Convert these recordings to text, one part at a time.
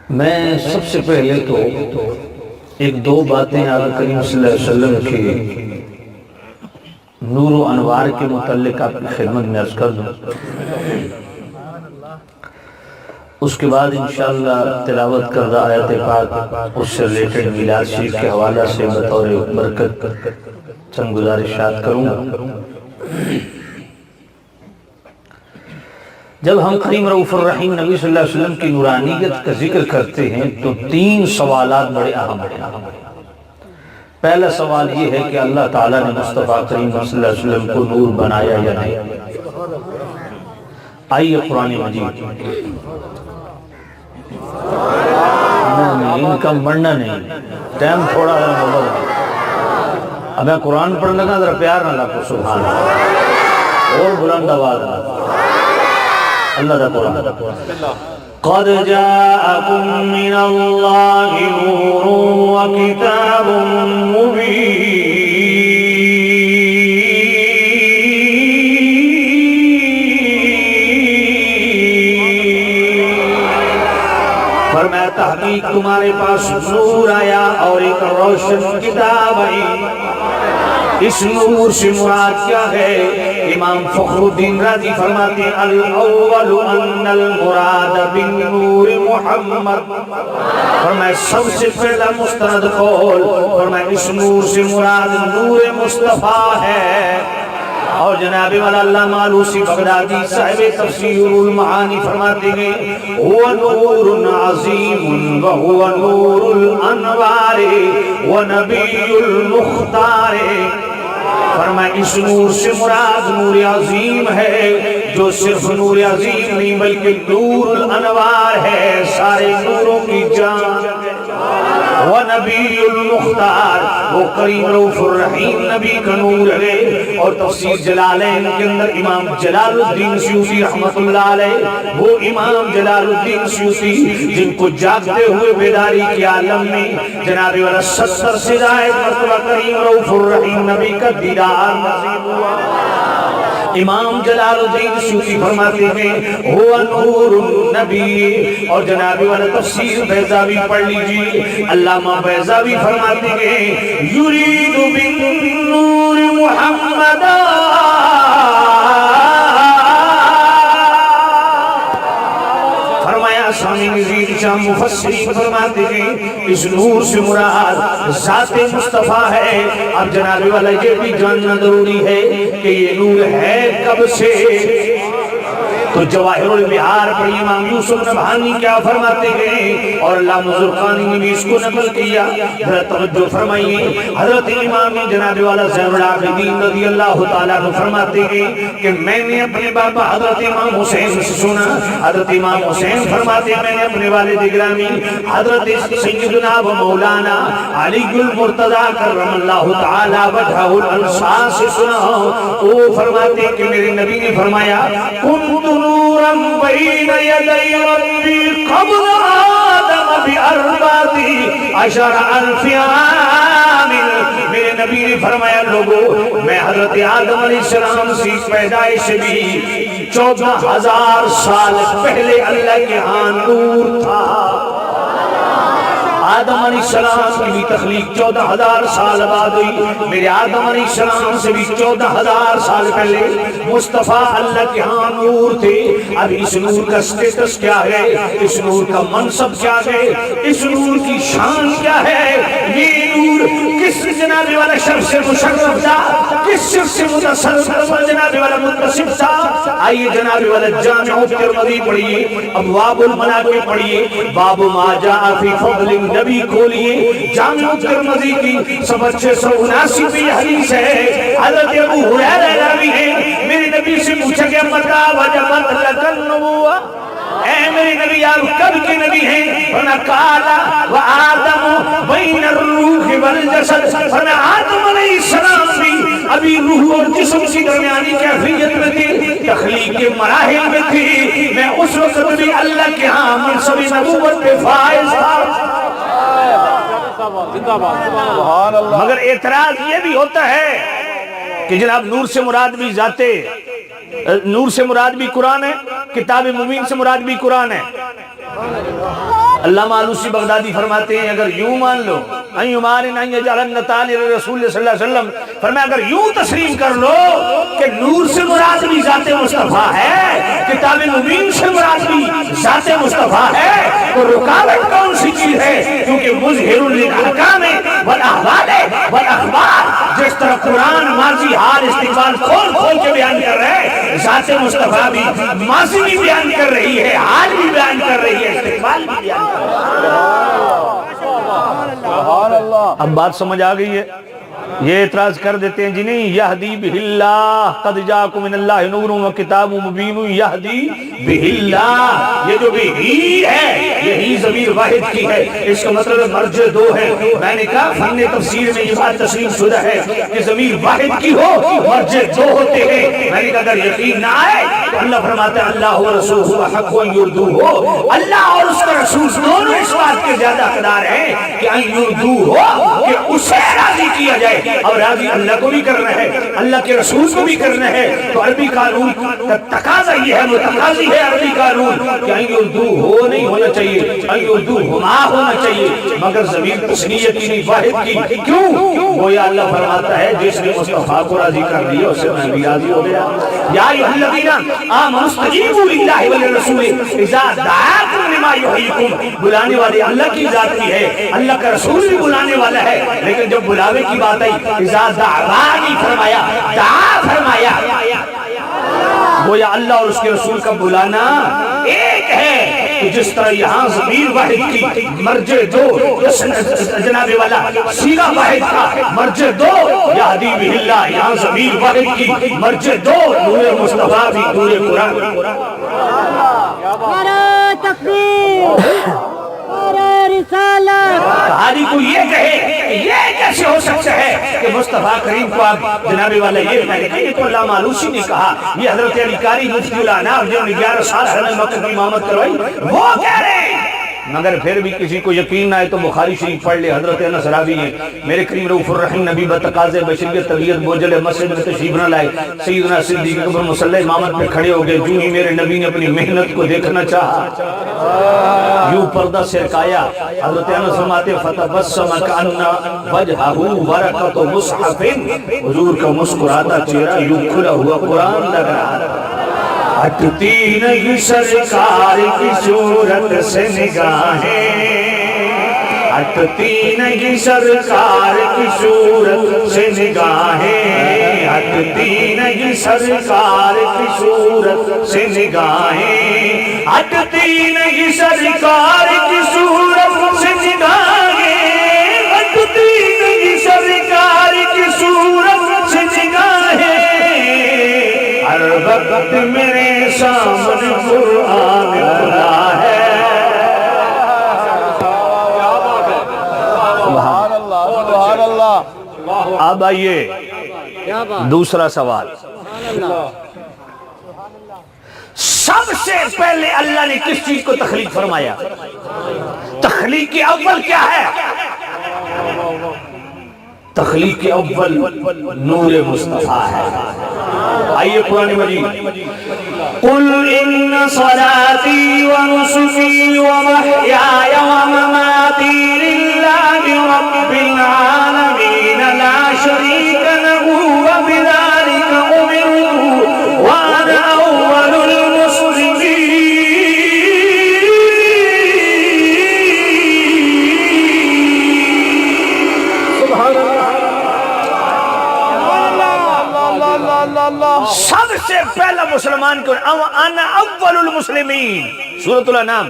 میں سب سے پہلے تو ایک دو باتیں آقا کریم صلی اللہ علیہ وسلم کی نور و انوار کے متعلق آپ کی خدمت میں عرض کر دوں، اس کے بعد انشاءاللہ تلاوت کردہ آیت پاک اس سے ریلیٹڈ میلاد شریف کے حوالہ سے بطور برکت چند گزارشات کروں گا۔ جب ہم کریم رؤوف الرحیم نبی صلی اللہ علیہ وسلم کی نورانیت کا ذکر کرتے ہیں تو تین سوالات بڑے اہم ہیں۔ پہلا سوال یہ ہے کہ اللہ تعالیٰ نے مصطفیٰ کریم صلی اللہ علیہ وسلم کو نور بنایا یا نہیں؟ آئیے قرآن مجید، ان کا مرنا نہیں، ٹائم تھوڑا ہے اب میں قرآن پڑھ لگا ذرا پیار نہ لاکھو سبحان اللہ اور بلند آواز نہ اللہ دا قرآن قد جاءكم من الله نور وكتاب مبين فرمایا تحقیق تمہارے پاس نور آیا اور ایک روشن کتاب آئی۔ اس نور سے مراد کیا ہے؟ امام فخر الدین رازی فرماتے ہیں الاول ان المراد بالنور محمد، فرمایا سب سے پہلا مستند قول، فرمایا اس نور سے مراد نور مصطفیٰ ہے۔ اور جناب والا علامہ آلوسی بغدادی صاحب تفسیر المعانی فرماتے ہیں هو نور عظیم وهو نور الانوار ونبی المختار، فرمایا اس نور سے مراد نور عظیم ہے جو صرف نور عظیم نہیں بلکہ نور الانوار ہے، سارے نوروں کی جان، وَنَبِيُّ الْمُخْتَارِ وہ کریم رؤوف الرحیم نبی کا نور ہے۔ اور تفسیر جلالین کے اندر امام جلال الدین سیوطی رحمت اللہ علیہ، وہ امام جلال الدین سیوطی جن کو جاگتے ہوئے بیداری کے عالم میں جناب والا 70 سے زائد مرتبہ کریم رؤوف الرحیم نبی کا دیدار نصیب ہوا۔ امام جلال الدین سیوطی فرماتے ہیں ہوا نور النبی، اور جناب والا تفسیر بیضاوی پڑھ لیجیے، علامہ بیضاوی فرماتے ہیں یرید بالنور محمد، فرمایا سامع نزیر شاہ مفسرین فرماتے ہیں اس نور سے مراد ذات مصطفیٰ ہے۔ اب جناب والا یہ بھی جاننا ضروری ہے کہ یہ نور ہے کب سے؟ تو جواہر البحار پر امام یوسف نبہانی کیا فرماتے ہیں، اور علامہ زرقانی نے بھی اس کو نقل کیا، ذرا توجہ فرمائیے۔ حضرت امام جناب والا زین العابدین رضی اللہ تعالیٰ عنہ فرماتے ہیں کہ میں نے اپنے بابا حضرت امام حسین سے سنا، حضرت امام حسین فرماتے ہیں میں نے اپنے والد گرامی حضرت سیدنا و مولانا علی المرتضی کرم اللہ تعالیٰ وجہہ الانصار سے سنا۔ وہ فرماتے ہیں کہ میرے نبی نے فرمایا کنت نورا بین یدی ربی قبل آدم بی 14,000 عام، میرے نبی نے فرمایا لوگو میں حضرت آدم علیہ السلام سے پیدائش بھی 14,000 سال پہلے اللہ کے ہاں نور تھا۔ آدم علیہ السلام کی بھی تخلیق 14,000 سال بعد ہوئی، میرے آدم علیہ السلام سے بھی 14,000 سال پہلے مصطفیٰ اللہ کے ہاں نور تھے۔ اب اس نور کا سٹیٹس کیا ہے، اس نور کا منصب کیا ہے، اس نور کی شان کیا ہے، یہ نور کس جناب والا شرف سے مشرف تھا، کس شرف سے متصرف جناب والا متصف تھا؟ آئیے جناب والا جامع ترمذی پڑھیے، ابواب المناقب پڑھیے، باب ما جاء فی فضل نبی کھولیے، جامع ترمذی کی صفحہ 679 پہ حدیث ہے، حضرت ابو ہریرہ راوی ہے، میرے نبی سے پوچھا گیا متى وجبت لک النبوہ، اے میرے نبی آپ کب کے نبی ہیں؟ فرمایا قال وآدم بین الروح والجسد، فرمایا آدم علیہ السلام بھی ابھی روح اور جسم کی درمیانی کیفیت میں تھی، تخلیق کے مراحل میں تھی، میں اس وقت بھی اللہ کے ہاں منصب نبوت پہ فائز تھا۔ مگر اعتراض یہ بھی ہوتا ہے کہ جناب نور سے مراد بھی ذاتے، نور سے مراد بھی قرآن ہے، کتاب مبین سے مراد بھی قرآن ہے۔ علامہ آلوسی بغدادی فرماتے ہیں اگر یوں مان لو رسول صلی اللہ علیہ وسلم، فرمایا اگر یوں تسلیم کر لو کہ نور سے مراد بھی ذات مصطفیٰ ہے، کتاب مبین سے مراد بھی ذات مصطفیٰ ہے، تو رکاوٹ کون سی چیز ہے؟ کیونکہ مظہر للاحکام والاحوال والاخبار، جس طرح قرآن ماضی حال استقبال کھول کھول کے بیان کر رہے ہیں، ذات مصطفیٰ بھی ماضی بھی بیان کر رہی ہے، حال بھی بیان کر رہی ہے، استقبال بھی بیان کر رہی ہے۔ اب بات سمجھ آ گئی ہے؟ یہ اعتراض کر دیتے ہیں جی نہیں، یہدی بہ اللہ، قد جاءکم من اللہ نور و کتاب مبین یہدی بہ اللہ، یہ جو بھی ہی ہے یہ ہی ضمیر واحد کی ہے، اس کا مطلب مرجع دو ہے۔ میں نے کہا فن تفسیر میں یہ بات تسلیم شدہ ہے کہ ضمیر واحد کی ہو مرجع دو ہوتے ہیں۔ میں نے کہا اگر یقین نہ آئے تو اللہ فرماتا ہے اللہ و رسولہ حق ان یردوہ، اللہ اور اس کا رسول دونوں اس بات کے زیادہ حقدار ہیں کہ ان یردوہ، کہ اسے راضی کیا جائے، اور راضی اللہ کو بھی کرنا ہے، اللہ کے رسول کو بھی کرنا ہے۔ تو عربی قانون کا تقاضا یہ ہے، متقاضی ہے عربی قانون کہ ان یردو ہو نہیں ہونا چاہیے، ان یردو ہما ہونا چاہیے، مگر ضمیر تثنیہ کی نہیں واحد کی۔ کیوں؟ گویا اللہ فرماتا ہے جس نے مصطفیٰ کو راضی کر دیا اسے میں بھی راضی ہو گیا۔ یا ایھا الذین آمنوا استجیبوا للہ وللرسول اذا دعاکم لما یحییکم، بلانے والے اللہ کی ذات بھی ہے، اللہ کا رسول بھی بلانے والا ہے، لیکن جب بلاوے کی بات آئی اذا دعوانی فرمایا، دعا فرمایا، گویا اللہ اور اس کے رسول کا بلانا ایک ہے۔ کہ جس طرح یہاں ضمیر واحد کی مرجع دو، جناب والا صیغہ واحد کا مرجع دو، یہدی بہ اللہ، یہاں ضمیر واحد کی مرجع دو، نور مصطفیٰ بھی نور قرآن۔ نعرہ تکبیر، نعرہ رسالت۔ کہانی کو یہ کہے کہ یہ کیسے ہو سکتا ہے کہ مصطفیٰ کریم کو آپ جناب والا یہ میں نے کہا یہ تو علامہ آلوسی نے کہا، یہ حضرت علی قاری مفتی الانام جنہوں نے 11 سال حرم مکہ کی امامت کروائی وہ کہہ رہے ہیں۔ مگر پھر بھی کسی کو یقین نہ آئے تو بخاری شریف پڑھ لے، حضرت انس راوی ہیں، میرے کریم رؤوف الرحیم نبی بتقاضے بشریت طبیعت بوجھل مسجد میں تشریف نہ لائے، سیدنا صدیق اکبر مصلی امامت پہ کھڑے ہو گئے، جو ہی میرے نبی نے اپنی محنت کو دیکھنا چاہا یوں پردہ سرکایا، حضرت انس فرماتے فتبسم کأن وجہہ ورقۃ مصحف، حضور کا مسکراتا چہرہ یوں کھلا ہوا قرآن لگ رہا تھا۔ ہٹتی نہیں سرکار کی صورت سے نگاہیں، ہٹتی نہیں سرکار کی صورت سے نگاہیں، ہٹتی نہیں سرکار کی صورت سے نگاہیں، ہٹتی نہیں سرکار کی صورت سے نگاہیں، ہٹتی نہیں سرکار کی صورت سے نگاہیں، ہر وقت میرے سامنے قرآن کھلا ہے۔ سبحان اللہ۔ اب آئیے دوسرا سوال، سب سے پہلے اللہ نے کس چیز کو تخلیق فرمایا؟ تخلیق کے اول کیا ہے؟ تخلیق کے اول نور مصطفیٰ ہے۔ آئیے قرآن مجید، قل ان صلاتی ونسکی ومحیای ومماتی للہ رب العالمین لا شریک لہ وبذلک امرت وانا اول المسلمین۔ سب سے پہلا مسلمان کو انا اول المسلمین، سورۃ الانعام،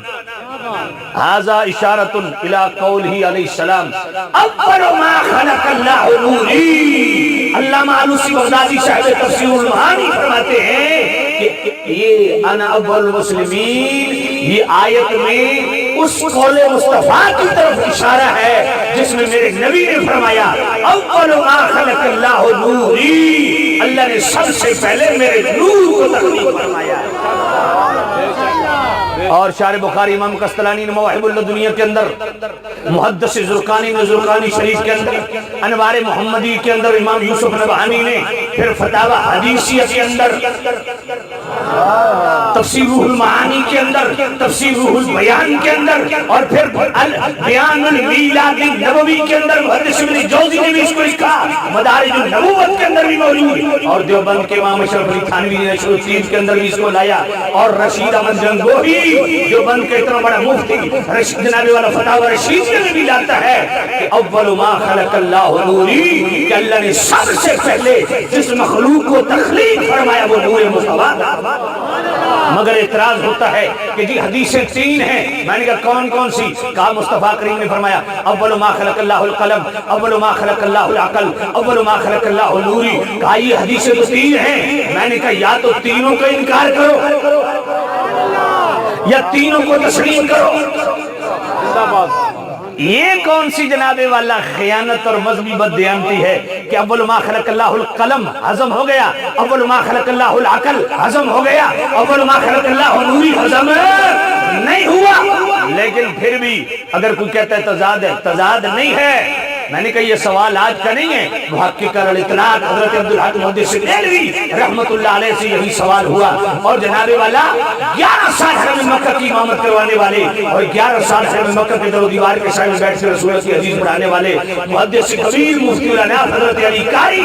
ھذا اشارۃ الی قولہ علیہ السلام اول ما خلق اللہ نوری۔ علامہ آلوسی بغدادی صاحب تفسیر المعانی فرماتے ہیں کہ یہ انا اول المسلمین، یہ آیت میں اس قول مصطفیٰ کی طرف اشارہ ہے جس میں میرے نبی نے فرمایا اول ما خلق اللہ نوری، اللہ نے سب سے پہلے میرے نور کو تخلیق فرمایا۔ اور شارح بخاری امام قسطلانی نے مواہب اللدنیہ کے اندر، محدث زرقانی نے زرقانی شریف کے اندر، انوار محمدی کے اندر امام یوسف نبہانی نے، پھر فتاوی حدیثیہ کے اندر تفسیر روح المعانی کے اندر، تفسیر روح البیان کے اندر، اور پھر بیان المیلاد النبوی کے اندر محدث ابن جوزی نے بھی اس کو لکھا، مدارج النبوت کے اندر بھی موجود، اور دیوبند کے امام اشرف علی تھانوی نے نشر التیب کے اندر بھی اس کو لایا، اور رشید احمد گنگوہی دیوبند کا اتنا بڑا مفتی جناب والا فتاوی رشید میں بھی لاتا ہے کہ اول ما خلق اللہ نوری، کہ اللہ نے سب سے پہلے جس مخلوق کو تخلیق فرمایا وہ نور مصطفیٰ تھا۔ مگر اعتراض ہوتا ہے کہ جی حدیثیں 3 ہیں، میں نے کہا کون کون سی؟ کہا مصطفیٰ کریم نے فرمایا اول ما خلق اللہ القلم، اول ما خلق اللہ العقل، اول ما خلق اللہ نوری۔ کہا یہ حدیثیں تو 3 ہیں، میں نے کہا یا تو تینوں کا انکار کرو یا تینوں کو تسلیم کرو۔ یہ کون سی جناب والا خیانت اور مذہبی بددیانتی ہے کہ اول ما خلق اللہ القلم ہضم ہو گیا، اول ما خلق اللہ العقل ہضم ہو گیا، اول ما خلق اللہ نوری ہضم نہیں ہوا۔ لیکن پھر بھی اگر کوئی کہتا ہے تضاد ہے، تضاد نہیں ہے۔ میں نے کہا یہ سوال آج کا نہیں ہے، محقق الاطلاق حضرت عبدالحق محدث دہلوی رحمت اللہ علیہ سے یہی سوال ہوا، اور جناب والا 11 سال حرم مکہ کی امامت کروانے والے اور 11 سال حرم مکہ کے در و دیوار کے سائے میں بیٹھ کے رسول کی حدیث پڑھانے والے محدث کبیر مفتی الانام حضرت علی قاری،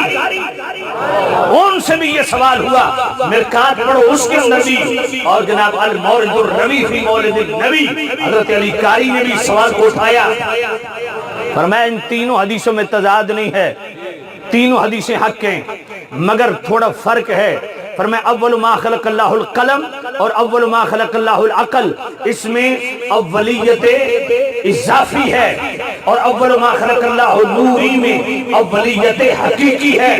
ان سے بھی یہ سوال ہوا، مرکات پڑھو اس کے اندر بھی، اور جناب المورد النبی فی مولد النبی حضرت علی قاری نے بھی سوال کو اٹھایا، فرمایا ان تینوں حدیثوں میں تضاد نہیں ہے، تینوں حدیثیں حق ہیں، مگر تھوڑا فرق ہے۔ فرمایا اول ما خلق اللہ القلم اور اول ما خلق اللہ العقل، اس میں اولیت اضافی ہے، اور اول ما خلق اللہ نوری میں اولیت حقیقی ہے۔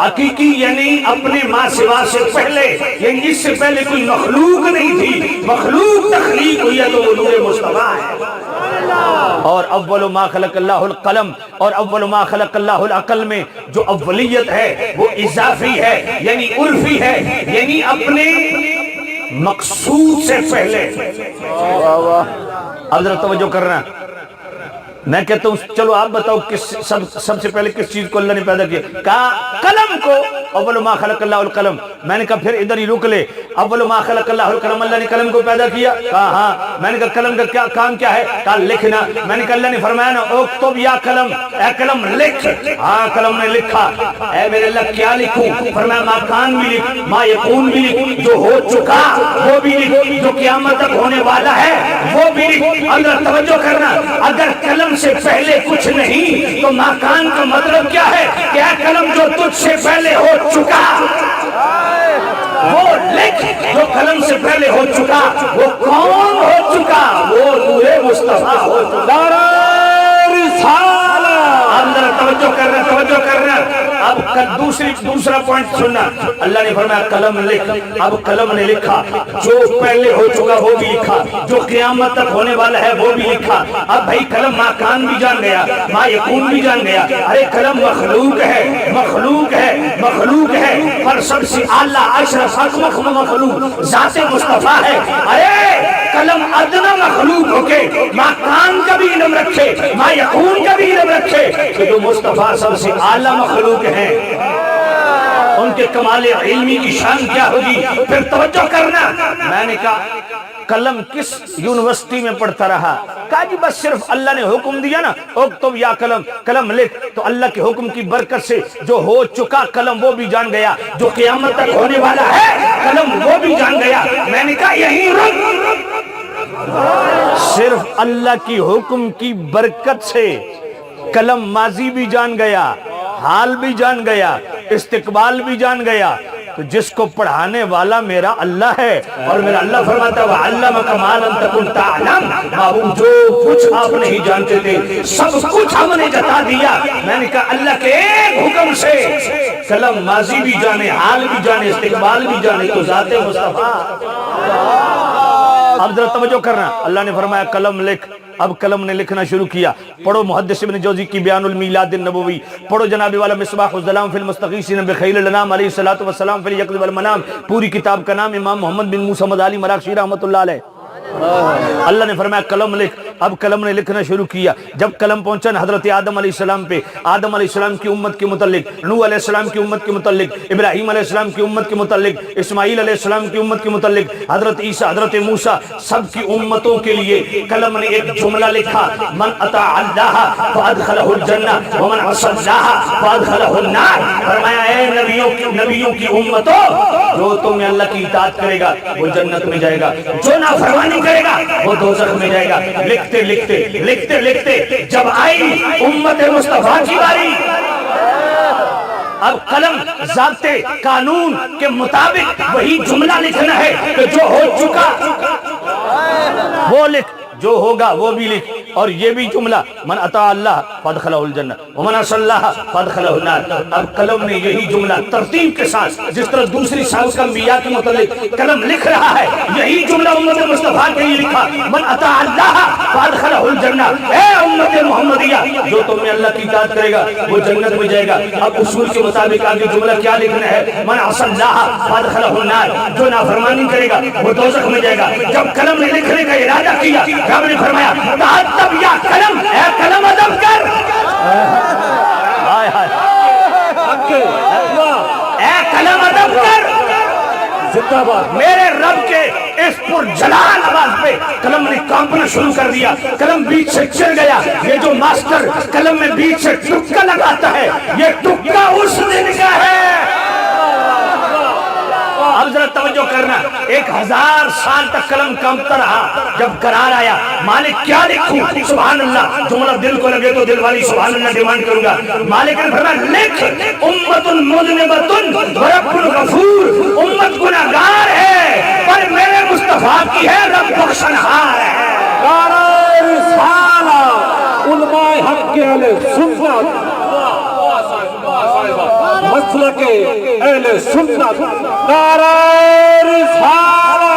حقیقی یعنی اپنے ماں سوا سے پہلے، یعنی اس سے پہلے کوئی مخلوق نہیں تھی، مخلوق تخلیق ہوئی ہے تو وہ نور مصطفیٰ ہے۔ اور اول ما خلق اللہ القلم اور اول ما خلق اللہ العقل میں جو اولیت ہے وہ اضافی ہے، یعنی عرفی ہے، یعنی اپنے مقصود سے پہلے۔ اب ذرا توجہ کرنا، میں کہتا ہوں چلو آپ بتاؤ سب سے پہلے کس چیز کو اللہ نے پیدا کیا؟ کہا قلم کو، اول ما خلق اللہ القلم۔ میں نے کہا پھر ادھر ہی رک لے، اول ما خلق اللہ القلم، اللہ نے قلم کو پیدا کیا؟ کہا ہاں۔ میں نے کہا قلم کا کیا کام کیا ہے؟ کہا لکھنا۔ میں نے کہا اللہ نے فرمایا نا اکتب یا قلم، اے قلم لکھ۔ ہاں قلم نے لکھا۔ اے میرے اللہ کیا لکھوں؟ فرمایا ما کان بھی لکھ، ما یکون بھی لکھ، جو ہو چکا وہ بھی لکھ، جو قیامت تک ہونے والا ہے وہ بھی لکھ۔ اگر توجہ کرنا، اگر قلم سے پہلے کچھ نہیں تو ماکان کا مطلب کیا ہے؟ کہ اے قلم جو تجھ سے پہلے ہو چکا وہ لکھ، جو قلم سے پہلے ہو چکا وہ کون ہو چکا؟ وہ نور مصطفیٰ ہو چکا۔ اب ذرا توجہ کرنا، توجہ کرنا۔ اب دوسرا پوائنٹ سننا، اللہ نے فرمایا قلم لکھ۔ اب قلم نے لکھا، جو پہلے ہو چکا وہ بھی لکھا، جو قیامت تک ہونے والا ہے وہ بھی لکھا۔ اب بھائی قلم ما کان بھی جان گیا، ما یکون بھی جان گیا۔ ارے قلم مخلوق ہے، مخلوق ہے، مخلوق ہے، پر سب سے اعلیٰ اشرف مخلوق ذات مصطفیٰ ہے۔ ارے قلم ادنا مخلوق ہو کے ما کان کا بھی علم رکھے، ما یکون کا بھی علم رکھے کہ جو مصطفیٰ سب سے اعلیٰ مخلوق ہیں، ان کے کمال علمی کی شان کیا ہوگی؟ پھر توجہ کرنا، میں نے کہا قلم کس یونیورسٹی میں پڑھتا رہا؟ کہا جی بس صرف اللہ نے حکم دیا نا اکتب یا قلم، قلم لکھ، تو اللہ کے حکم کی برکت سے جو ہو چکا قلم وہ بھی جان گیا، جو قیامت تک ہونے والا ہے قلم وہ بھی جان گیا۔ میں نے کہا یہی رک، صرف اللہ کی حکم کی برکت سے قلم ماضی بھی جان گیا، حال بھی جان گیا، استقبال بھی جان گیا۔ تو جس کو پڑھانے والا میرا اللہ ہے، اور میرا اللہ فرماتا ہے وَعَلَّمَكَ مَا لَمْ تَكُنْ تَعْلَمْ، معلوم جو کچھ آپ نہیں جانتے تھے سب کچھ ہم نے جتا دیا۔ میں نے کہا اللہ کے ایک حکم سے قلم ماضی بھی جانے، حال بھی جانے، استقبال بھی جانے، تو ذات مصطفیٰ۔ اب ذرا توجہ کرنا، اللہ نے فرمایا قلم لکھ۔ اب قلم نے لکھنا شروع کیا۔ پڑھو محدث ابن جوزی کی بیان المیلاد النبوی، پڑھو جناب والا مصباح الظلام فی المستغیثین بخیل الانام علیہ الصلوۃ والسلام فی الیقظۃ والمنام، پوری کتاب کا نام امام محمد بن موسیٰ مدعلی مراکشی رحمۃ اللہ علیہ۔ اللہ نے فرمایا قلم لکھ. اب قلم نے لکھنا شروع کیا. جب قلم پہنچا نا حضرت آدم علیہ السلام پہ, آدم علیہ السلام کی امت کے متعلق, نوح علیہ السلام کی امت کے متعلق, ابراہیم علیہ السلام کی امت کے متعلق, اسماعیل علیہ السلام کی امت کے متعلق, حضرت عیسیٰ, حضرت موسیٰ, سب کی امتوں کے لیے قلم نے ایک جملہ لکھا, من اطاع اللہ فادخلہ الجنہ ومن عصی اللہ فادخلہ النار. فرمایا اے نبیوں کی امتوں, جو تمہیں اللہ کی اطاعت کرے گا وہ جنت میں جائے گا, جو نافرمانی کرے گا وہ دوزخ میں جائے گا. لکھتے لکھتے لکھتے لکھتے جب آئی امت مصطفیٰ کی باری, اب قلم ضابطے قانون کے مطابق وہی جملہ لکھنا ہے کہ جو ہو چکا وہ لکھ, جو ہوگا وہ بھی لکھ. اور یہ بھی جملہ من اطاع اللہ فادخلہ الجنہ ومن عصی اللہ فادخلہ النار. اب قلم نے یہی جملہ ترتیب کے ساتھ, جس طرح دوسری سائنس کا انبیاء کے متعلق قلم لکھ رہا ہے, یہی جملہ امت مصطفیٰ کے لیے لکھا, من اطاع اللہ فادخلہ الجنہ. اے امت محمدیہ, جو تم میں اللہ کی اطاعت کرے گا وہ جنت میں جائے گا. اب اصول کے مطابق آگے جملہ کیا لکھنا ہے, من عصی اللہ فادخلہ النار, جو نافرمانی کرے گا وہ دوزخ میں جائے گا. جب قلم نے لکھنے کا ارادہ کیا, رب نے فرمایا تب یا قلم, اے قلم ادب کر, اے قلم ادب کر. میرے رب کے اس پر جلال آواز پہ قلم نے کانپنا شروع کر دیا. قلم بیچ سے چل گیا. یہ جو ماسٹر قلم میں بیچ سے ٹکا لگاتا ہے, یہ ٹکا اس دن کا ہے. اب ذرا توجہ کرنا, 1000 سال تک قلم کانپتا رہا. جب قرار آیا, مالک کیا لکھوں, سبحان اللہ, جملہ دل کو لگے تو دل والی سبحان اللہ ڈیمانڈ کروں گا. مالک نے فرمایا لکھ, امت مذنبۃ ورب غفور, امت گناہگار ہے پر میرے مصطفیٰ کی ہے رب بخشنہار ہے. نعرہ رسالہ, علماء حق کے اہل سنت, مسلک اہل سنت, نعرہ رسالہ.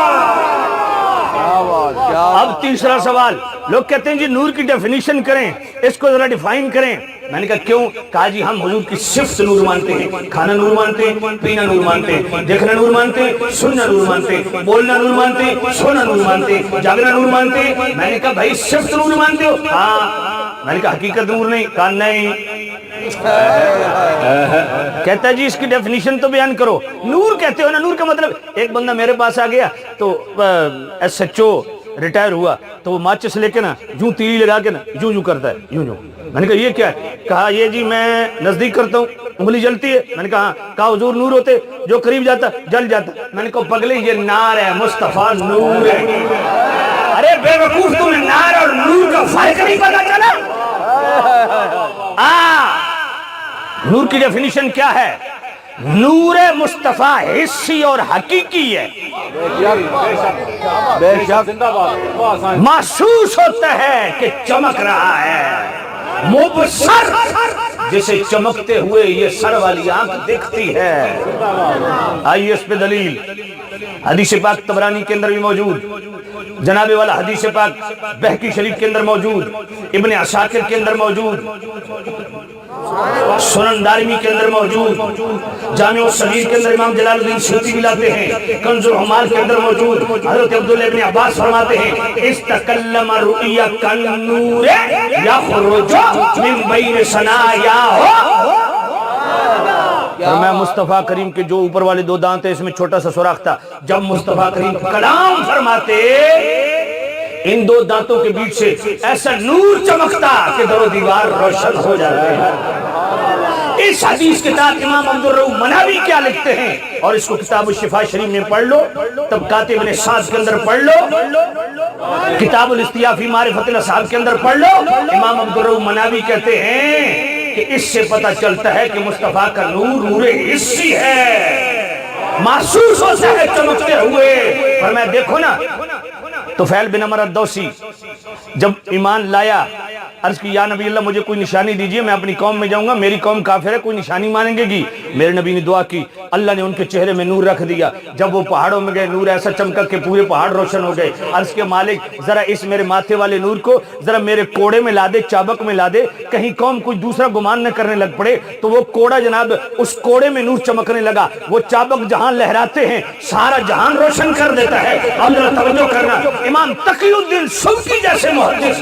اب تیسرا سوال, لوگ کہتے ہیں جی نور کی ڈیفینیشن کریں, اس کو ذرا ڈیفائن کریں. میں نے کہا کیوں؟ کہا جی ہم حضور کی صفت نور مانتے ہیں, کھانا نور مانتے ہیں, پینا نور مانتے ہیں, دیکھنا نور مانتے ہیں, سننا نور مانتے ہیں, بولنا نور مانتے ہیں, سونا نور مانتے ہیں, جاگنا نور مانتے ہیں. میں نے کہا بھائی صفت نور مانتے ہو؟ ہاں. میں نے کہا حقیقت نور نہیں؟ کہا نہیں. کہتا ہے جی اس کی ڈیفینیشن تو بیان کرو. نور کہتے ہو نا, نور کا مطلب, ایک بندہ میرے پاس آ گیا تو ایس ایچ او ریٹائر ہوا تو وہ ماچس لے کے نا یوں تیلی لگا کے نا یوں کرتا ہے, یوں. میں نے کہا یہ کیا ہے؟ کہا یہ جی میں نزدیک کرتا ہوں انگلی جلتی ہے. میں نے کہا ہاں. کہا حضور نور ہوتے, جو قریب جاتا جل جاتا. میں نے کہا پگلے یہ نار ہے, مصطفیٰ نور ہے. ارے بے وقوف, تمہیں نار اور نور کا فرق نہیں پتا چلا؟ نور کی ڈیفینیشن کیا ہے؟ نور مصطفیٰ حسی اور حقیقی ہے, محسوس ہوتا ہے کہ چمک رہا ہے. مبصر, جسے چمکتے ہوئے یہ سر والی آنکھ دیکھتی ہے. آئیے اس پہ دلیل, حدیث پاک طبرانی کے اندر بھی موجود, جناب والا حدیث پاک بہقی شریف کے اندر موجود, ابن عساکر کے اندر موجود, سنن دارمی کے اندر موجود, جامع الصغیر کے اندر امام جلال الدین سیوطی بھی لاتے ہیں, کنز العمال کے اندر موجود. حضرت عبداللہ ابن عباس فرماتے ہیں استقلم رؤیا کالنور یخرج من بین ثنایاہ. فرمایا مصطفیٰ کریم کے جو اوپر والے 2 دانت ہیں اس میں چھوٹا سا سوراخ تھا. جب مصطفیٰ کریم کلام فرماتے, ان 2 دانتوں کے بیچ سے ایسا نور چمکتا کہ در و دیوار روشن ہو جاتے ہیں. اس حدیث کے تحت امام عبدالرؤف مناوی کیا لکھتے ہیں, اور اس کو کتاب الشفاء شریف میں پڑھ لو, طبقات ابن سعد کے اندر پڑھ لو, کتاب الاستیاء فی معرفت الاصحاب کے اندر پڑھ لو. امام عبدالرؤف مناوی کہتے ہیں کہ اس سے پتہ چلتا ہے کہ مصطفیٰ کا نور نور حسی ہے, محسوس ہوتا ہے چمکتے ہوئے. اور میں دیکھو نا, طفیل بن عمر الدوسی جب ایمان لایا, عرض کی یا نبی اللہ مجھے کوئی نشانی دیجئے, میں اپنی قوم میں جاؤں گا, میری قوم کافر ہے, کوئی نشانی مانیں گے گی. میرے نبی نے دعا کی اللہ نے ان کے چہرے میں نور رکھ دیا. جب وہ پہاڑوں میں گئے نور ایسا چمکا کہ پورے پہاڑ روشن ہو گئے. عرض کے مالک ذرا اس میرے ماتھے والے نور کو ذرا میرے کوڑے میں لا دے, چابک میں لا دے, کہیں قوم کوئی دوسرا گمان نہ کرنے لگ پڑے. تو وہ کوڑا جناب اس کوڑے میں نور چمکنے لگا. وہ چابک جہاں لہراتے ہیں سارا جہان روشن کر دیتا ہے. اور ذرا توجہ کرنا, امام تقی الدین سبکی جیسے محدث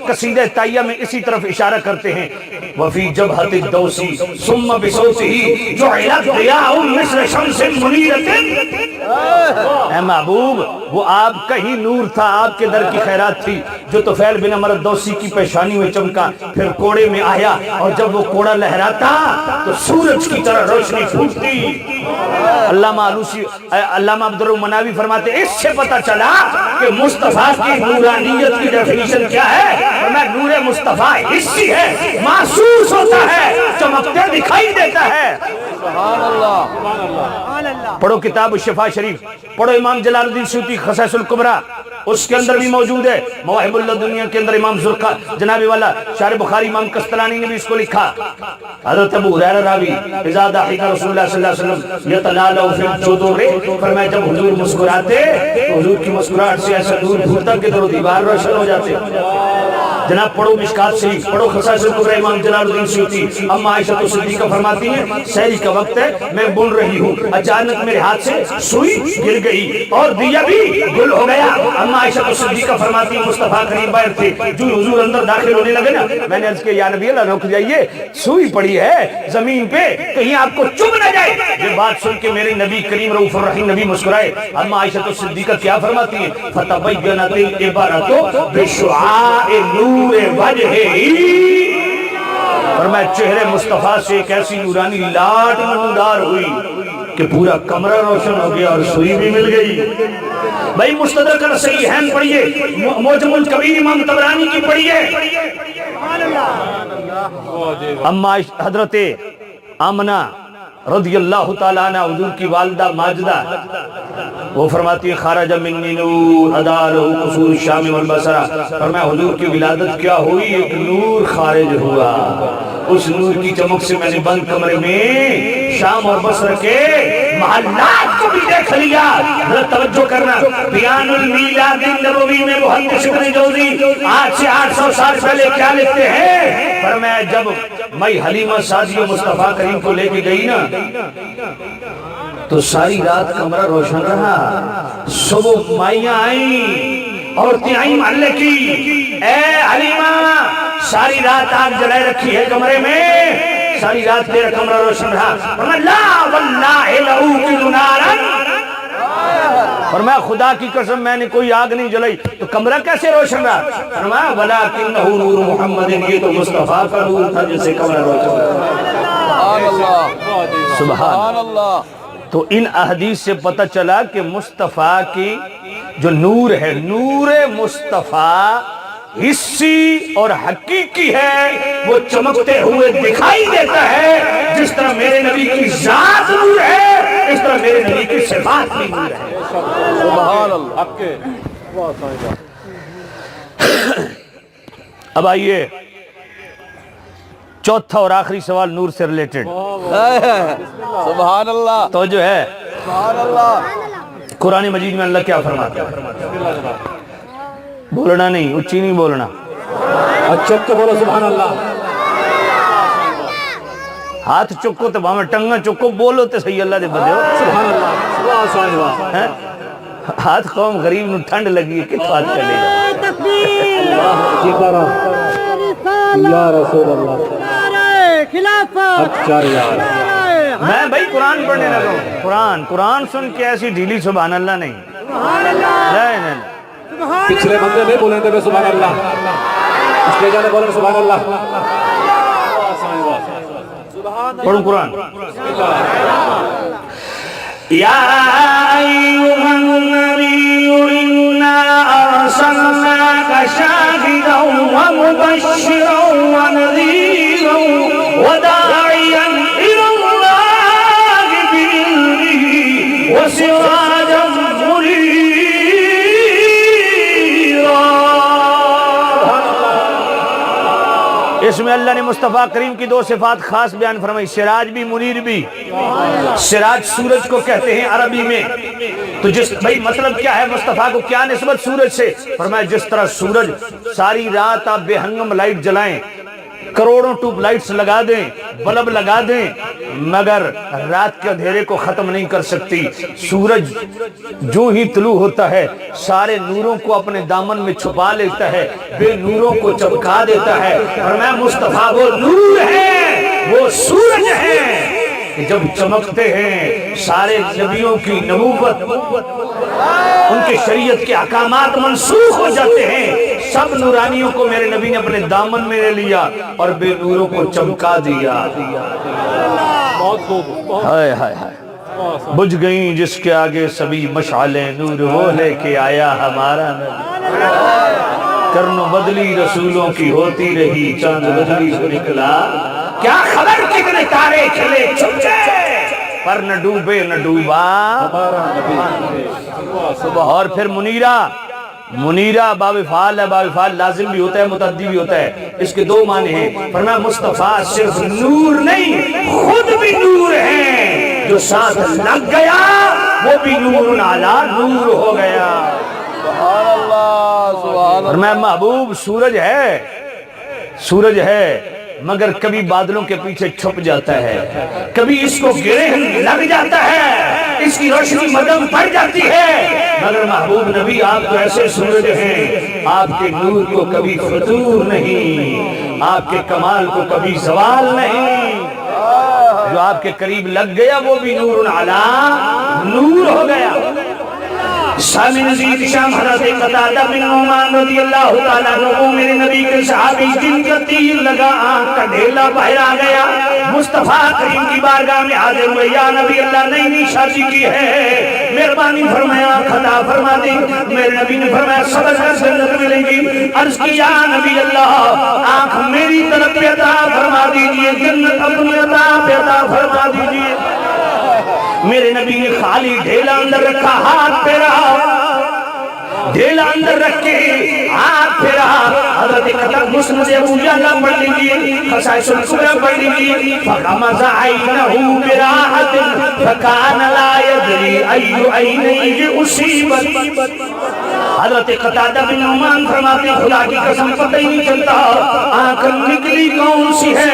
قصیدہ تائیہ میں اسی طرف اشارہ کرتے ہیں, وفی جبہت الدوسی ثم بصوتہ جعلت ضیاء مثل شمس منیرۃ. اے محبوب وہ آپ کا ہی نور تھا, آپ کے در کی خیرات تھی جو طفیل بن عمر الدوسی کی پیشانی میں چمکا, پھر کوڑے میں آیا اور جب وہ کوڑا لہراتا تو سورج کی طرح روشنی پھوٹتی. علامہ عبدالرحمناوی فرماتے اس سے پتہ چلا کہ مصطفیٰ کی نورانیت کی ڈیفینیشن کیا ہے. نور مصطفیٰ حسی ہے, محسوس ہوتا ہے, چمکتے دکھائی دیتا ہے. سبحان اللہ. پڑھو کتاب الشفا شریف, پڑھو امام جلال الدین سیوطی خصائص الکبریٰ, اس کے اندر بھی موجود ہے. مواہب اللہ دنیا کے اندر امام زرقا جناب والا شارح بخاری امام قسطلانی نے بھی اس کو لکھا. حضرت ابو ہریرہ راوی اذا ضحک رسول اللہ صلی اللہ علیہ وسلم یتلالؤ فی الجدور, فرمایا جب حضور مسکراتے تو حضور کی مسکراہٹ سے ایسا نور پھوٹتا کہ در و دیوار روشن ہو جاتے. جناب پڑھو مشکات شریف, پڑھو خصائص الکبریٰ امام جلال الدین سیوطی. اما عائشہ صدیقہ فرماتی ہیں سحری کا وقت ہے, میں بن رہی ہوں, اچانک میرے ہاتھ سے سوئی گر گئی اور دیا بھی گل ہو گیا. اما عائشہ صدیقہ فرماتی ہیں مصطفیٰ کریم باہر تھے, جو حضور اندر داخل ہونے لگے نا, میں نے عرض کیا یا نبی اللہ رک جائیے, سوئی پڑی ہے زمین پہ, کہیں آپ کو چبھ نہ جائے. یہ بات سن کے میرے نبی کریم رؤوف الرحیم نبی مسکرائے. اما عائشہ صدیقہ کیا فرماتی ہیں فتبینت العبارۃ بشعاع نور وجہہ, اور میں چہرے مصطفیٰ سے ایک ایسی نورانی لاٹ نمودار ہوئی کہ پورا کمرہ روشن ہو گیا اور سوئی بھی مل گئی. بھائی مستدرک الصحیحین پڑھیے, معجم الکبیر امام طبرانی کی پڑھیے. اما حضرت آمنہ رضی اللہ تعالیٰ عنہ حضور کی والدہ ماجدہ وہ فرماتی ہے خارج منی نور ادارہ قصور الشام والبصرہ, فرمایا حضور کی ولادت کیا ہوئی, ایک نور خارج ہوا, اس نور کی چمک سے میں نے بند کمرے میں شام اور بصرہ کے محلات کو بھی دیکھ لیا. ذرا توجہ کرنا, بیان المیلاد النبوی میں محدث ابن جوزی آج سے 800 سال پہلے کیا لکھتے ہیں, فرمایا جب میں حلیمہ سعدیہ مصطفیٰ کریم کو لے کے گئی نا تو ساری رات کمرہ روشن رہا. صبح مائیاں آئیں, عورتیں آئیں محلے کی, اے حلیمہ ساری رات آگ جلائے رکھی ہے کمرے میں, ساری رات تیرا کمرہ روشن رہا. فرمایا لا واللہ لأوقد نارا, فرمایا خدا کی قسم میں نے کوئی آگ نہیں جلائی, تو کمرہ کیسے روشن رہا؟ فرمایا ولکنہ نور محمد, یہ تو مصطفیٰ کا نور تھا جس سے کمرہ روشن رہا. سبحان اللہ. تو ان احادیث سے پتہ چلا کہ مصطفیٰ کی جو نور ہے, نور مصطفیٰ حسی اور حقیقی ہے, وہ چمکتے ہوئے دکھائی دیتا ہے. جس طرح میرے نبی کی ذات نور ہے, اس طرح میرے نبی کی صفات بھی نور ہے. سبحان اللہ. اب آئیے چوتھا اور آخری سوال نور سے ریلیٹڈ. سبحان اللہ. تو جو ہے سبحان اللہ. قرآن مجید میں اللہ کیا فرماتا ہے؟ بولنا نہیں, اچھی نہیں بولنا, اچھا تو بولو سبحان اللہ. ہاتھ چکو تو باہم ٹنگا چکو, بولو تو صحیح اللہ دے بدے ہو. سبحان اللہ. ہاتھ قوم غریب نو ٹھنڈ لگی ہے, کت بات کر لے گا. تکبیر, یا رسول اللہ. نعرہ خلافت, اچھا یار, میں بھائی قرآن پڑھنے لگا ہوں. قرآن سن کے ایسی ڈھیلی سبحان اللہ نہیں. نہیں, پچھلے بندے نہیں بولیں تھے سبحان اللہ, اس کے جانے بولیں سبحان اللہ. پڑھوں قرآن. یا ایوہا النبی انا ارسلناک شاہدا ومبشرا ونذیرا وداعیا الی اللہ بإذنہ وسراجا منیرا. اس میں اللہ نے مصطفیٰ کریم کی دو صفات خاص بیان فرمائی، سراج بھی منیر بھی۔ سراج سورج کو کہتے ہیں عربی میں، تو جس بھائی مطلب کیا ہے، مصطفیٰ کو کیا نسبت سورج سے؟ فرمایا جس طرح سورج ساری رات آپ بے ہنگم لائٹ جلائیں، کروڑوں ٹیوب لائٹس لگا دیں، بلب لگا دیں، مگر رات کے اندھیرے کو ختم نہیں کر سکتی۔ سورج جو ہی طلوع ہوتا ہے سارے نوروں کو اپنے دامن میں چھپا لیتا ہے، بے نوروں کو چمکا دیتا ہے۔ فرمایا مصطفیٰ وہ نور ہے، وہ سورج ہے کہ جب چمکتے ہیں سارے نبیوں کی نبوت، ان کے شریعت کے احکامات منسوخ ہو جاتے ہیں۔ سب نورانیوں کو میرے نبی نے اپنے دامن میں لے لیا اور بے نوروں کو چمکا دیا۔ بہت خوب، بہت ہائے ہائے ہائے، بجھ گئیں جس کے آگے سبھی مشعلیں، نور وہ لے کے آیا ہمارا نبی۔ کرنو بدلی رسولوں کی ہوتی رہی، چاند بدلی سے نکلا، کیا خبر کتنے تارے کھلے چھپے، پر نہ ڈوبے نہ ڈوبا ہمارا نبی۔ اور پھر منیرہ باب فعال ہے، باب فعال لازم بھی ہوتا ہے متعدی بھی ہوتا ہے، اس کے دو معنی ہیں۔ فرمایا مصطفیٰ صرف نور نہیں خود بھی نور ہے، جو ساتھ لگ گیا وہ بھی نور علی نور ہو گیا۔ سبحان اللہ، سبحان اللہ۔ فرمایا محبوب سورج ہے مگر کبھی بادلوں کے پیچھے چھپ جاتا ہے، کبھی اس کو گرہ لگ جاتا ہے، اس کی روشنی مدم پڑ جاتی ہے، مگر محبوب نبی آپ تو ایسے سورج ہیں، آپ کے نور کو کبھی فتور نہیں، آپ کے کمال کو کبھی زوال نہیں۔ جو آپ کے قریب لگ گیا وہ بھی نور علی نور ہو گیا۔ سامع نزید شام حضرت قتادہ بن نعمان رضی اللہ تعالیٰ عنہ، میرے نبی کے صحابی جن کا تیر لگا آنکھ کا ڈھیلا باہر آ گیا، مصطفیٰ کریم کی بارگاہ میں حاضر ہوئے، یا نبی اللہ نئی شادی کی ہے، مہربانی فرمایا خطا فرما دی۔ میرے نبی نے فرمایا صبر کر جنت ملے گی۔ عرض کی یا نبی اللہ آنکھ میری طرف پہ عطا فرما دیجئے، جنت اپنی عطا پہ عطا فرما دیجئے۔ میرے نبی نے خالی ڈھیلا اندر رکھا، ہاتھ پہ رہا، ڈھیلا اندر رکھ کے ہاتھ پہ رہا۔ حضرت قتادہ مسند ابو جعفر پڑھ لیجئے، خصائص الکبریٰ پڑھ لیجئے۔ فغمض عینہ براحۃ فکان لا یدری ای عینیہ اصیبت۔ حضرت قتادہ بن نعمان فرماتے خدا کی قسم پتہ ہی نہیں چلتا آنکھ نکلی کون سی ہے۔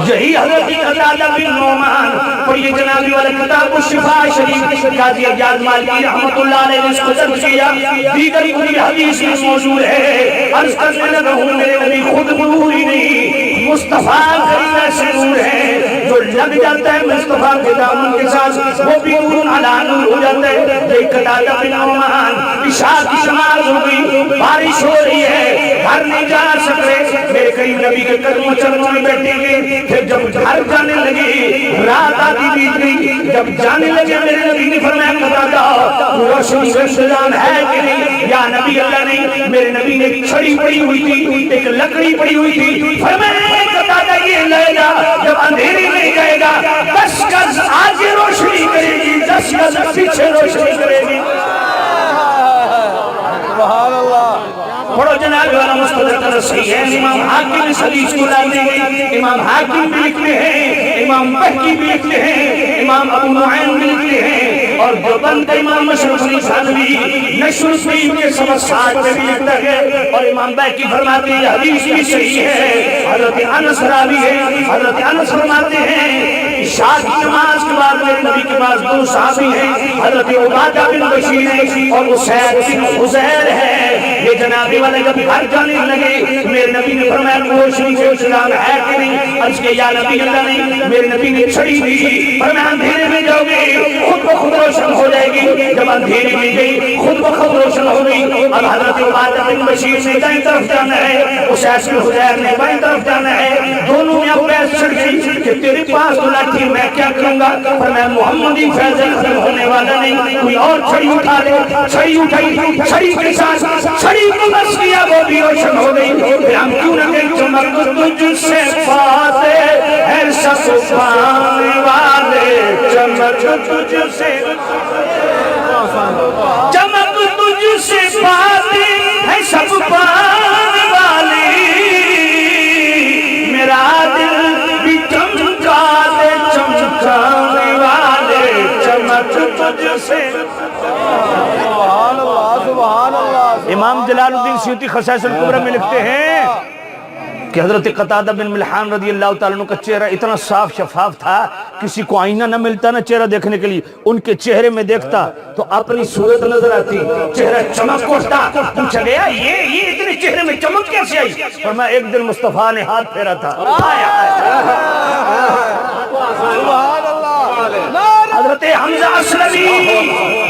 یہی حضرت قتادہ بن نعمان، اور یہ جنابی والا کتاب الشفاء شریف قاضی اعجاز مالکی رحمت اللہ علیہ نے اس کو درج کیا، دیگر کوئی حدیث میں موجود ہے۔ عرض کرنے لگا ہوں میرے نبی خود نور ہی نہیں، مصطفیٰ کریم ایسے نور ہے جو لگ جاتا ہے مصطفیٰ کے دامن کے ساتھ وہ بھی نور علی نور ہو جاتا ہے۔ یہ قتادہ بن نعمان، عشاء کی نماز ہو گئی، بارش ہو رہی ہے، گھر نہیں جا سکتے، میرے کریم نبی کے قدموں چرنوں میں بیٹھیں گے۔ پھر جب گھر جانے لگی رات آدھی بیت گئی، جب جانے لگے میرے نبی نے فرمایا قتادہ روشنی کا انتظام ہے کہ نہیں؟ یا نبی اللہ نہیں، میرے نبی نے ایک چھڑی پڑی ہوئی تھی، ایک لکڑی پڑی ہوئی تھی، فرمایا قتادہ یہ لے جا، جب اندھیری نہیں جائے گا 10 گز آگے روشنی کرے گی، 10 گز پیچھے روشنی کرے گی۔ سبحان اللہ۔ پڑھو جناب والا مستدرک صحیح ہے، امام حاکم اس حدیث کو لاتے ہیں، امام حاکم بھی لکھتے ہیں، امام بہقی بھی لکھتے ہیں، امام ابو نعیم بھی لکھتے ہیں، اور دیوبند کا امام مشرف علی ثانوی نشر الفیم کے سبق 60 میں بھی لکھتا ہے، اور امام بہقی فرماتے ہیں یہ حدیث بھی صحیح ہے۔ حضرت انس راوی ہے، حضرت انس فرماتے ہیں عشاء کی نماز کے بعد میرے نبی کے پاس دو صحابی ہیں، حضرت عبادہ بن بشیر ہے اور اسید بن حضیر ہے۔ یہ جناب والا جب گھر جانے لگے میرے نبی نے فرمایا روشنی سے انتظام ہے کہ نہیں؟ عرض کہ یا نبی اللہ نہیں، میرے نبی نے چھڑی دی، فرمایا اندھیرے میں جاؤ گے خود بخود روشن ہو جائے گی۔ جب اندھیرے میں گئی خود بخود روشن ہو گئی۔ اب حضرت عبادہ بن بشیر نے دائیں طرف جانا ہے، اسید بن حضیر نے بائیں طرف جانا ہے، دونوں میں اب بحث چھڑ گئی کہ تیرے پاس تو لاٹھی میں کیا کروں گا؟ فرمایا محمدی فیض ختم ہونے والا نہیں، کوئی اور چھڑی اٹھا لے۔ چھڑی اٹھائی، چھڑی کے ساتھ چھڑی کو بس کیا وہ بھی روشن ہو گئی۔ پھر ہم کیوں نہ کہ چمک تجھ سے پاتے ہے سب پانے والے، چمک تجھ سے چمک تجھ سے پاتے ہے سب پانے والے، سے سبحان اللہ سبحان اللہ امام جلال الدین سیوطی خصائص الکبریٰ میں لکھتے ہیں کہ حضرت قتادہ بن ملحان رضی اللہ تعالیٰ عنہ کا چہرہ اتنا صاف شفاف تھا، کسی کو آئینہ نہ ملتا نا چہرہ دیکھنے کے لیے، ان کے چہرے میں دیکھتا تو اپنی صورت نظر آتی، چہرہ چمک اٹھتا۔ پوچھا گیا یہ اتنے چہرے میں چمک کیسے آئی؟ فرمایا ایک دن مصطفیٰ نے ہاتھ پھیرا تھا۔ سبحان اللہ حضرت حمزہ اسلمی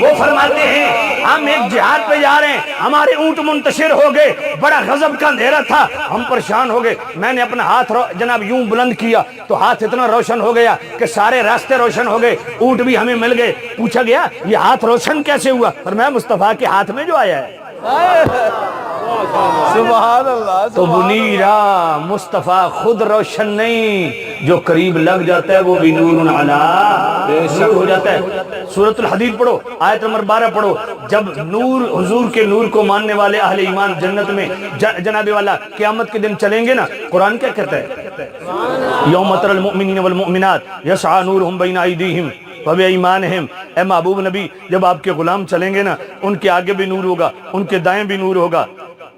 وہ فرماتے ہیں ہم ایک جہاد پہ جا رہے ہیں، ہمارے اونٹ منتشر ہو گئے، بڑا غضب کا اندھیرا تھا، ہم پریشان ہو گئے، میں نے اپنا ہاتھ جناب یوں بلند کیا تو ہاتھ اتنا روشن ہو گیا کہ سارے راستے روشن ہو گئے، اونٹ بھی ہمیں مل گئے۔ پوچھا گیا یہ ہاتھ روشن کیسے ہوا؟ فرمایا مصطفیٰ کے ہاتھ میں جو آیا ہے۔ سبحان اللہ تو منیرا مصطفیٰ خود روشن نہیں، جو قریب لگ جاتا ہے وہ بھی نور علی نور ہو جاتا ہے۔ سورۃ الحدید پڑھو، آیت نمبر 12 پڑھو، جب نور حضور کے نور کو ماننے والے اہل ایمان جنت میں جناب والا قیامت کے دن چلیں گے نا، قرآن کیا کہتا ہے؟ یوم تری المؤمنین والمؤمنات یسعی نورہم بین ایدیہم وبایمانہم۔ اے محبوب نبی جب آپ کے غلام چلیں گے نا، ان کے آگے بھی نور ہوگا، ان کے دائیں بھی نور ہوگا۔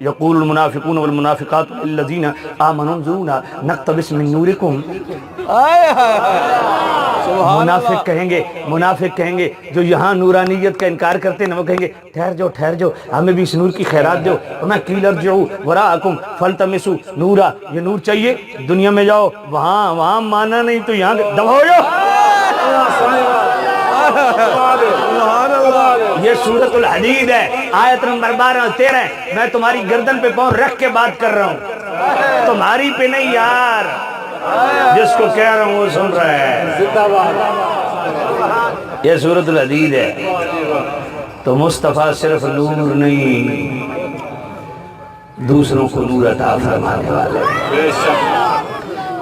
یقول المنافقون والمنافقات للذین آمنوا انظرونا نقتبس من نورکم۔ منافق کہیں گے جو یہاں نورانیت کا انکار کرتے ہیں نا، وہ کہیں گے ٹھہر جاؤ ہمیں بھی اس نور کی خیرات دو۔ میں قیل ارجعوا وراءکم فالتمسوا نورا، یہ نور چاہیے دنیا میں جاؤ، وہاں مانا نہیں تو یہاں دبا ہو جاؤ۔ یہ سورۃ الحدید ہے، آیت نمبر 12 اور 13 ہے۔ میں تمہاری گردن پہ پاؤں رکھ کے بات کر رہا ہوں، تمہاری پہ نہیں یار، جس کو کہہ رہا ہوں وہ سن رہا ہے۔ یہ سورۃ الحدید ہے۔ تو مصطفیٰ صرف نور نہیں، دوسروں کو نور عطا فرمانے والے۔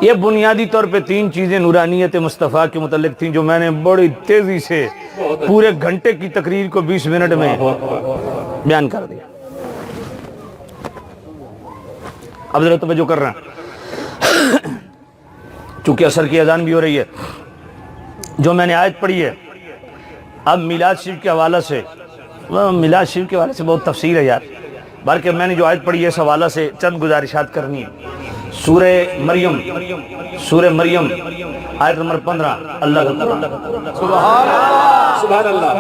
یہ بنیادی طور پہ 3 چیزیں نورانیت مصطفیٰ کے متعلق تھیں جو میں نے بڑی تیزی سے پورے گھنٹے کی تقریر کو 20 منٹ میں بیان کر دیا۔ اب ذرا توجہ کر رہا ہوں، چونکہ عصر کی اذان بھی ہو رہی ہے۔ جو میں نے آیت پڑھی ہے، اب میلاد شریف کے حوالہ سے بہت تفصیل ہے یار، بلکہ میں نے جو آیت پڑھی ہے اس حوالہ سے چند گزارشات کرنی ہے۔ سورہ مریم آیت نمبر 15 اللہ کا قرآن۔ سبحان اللہ۔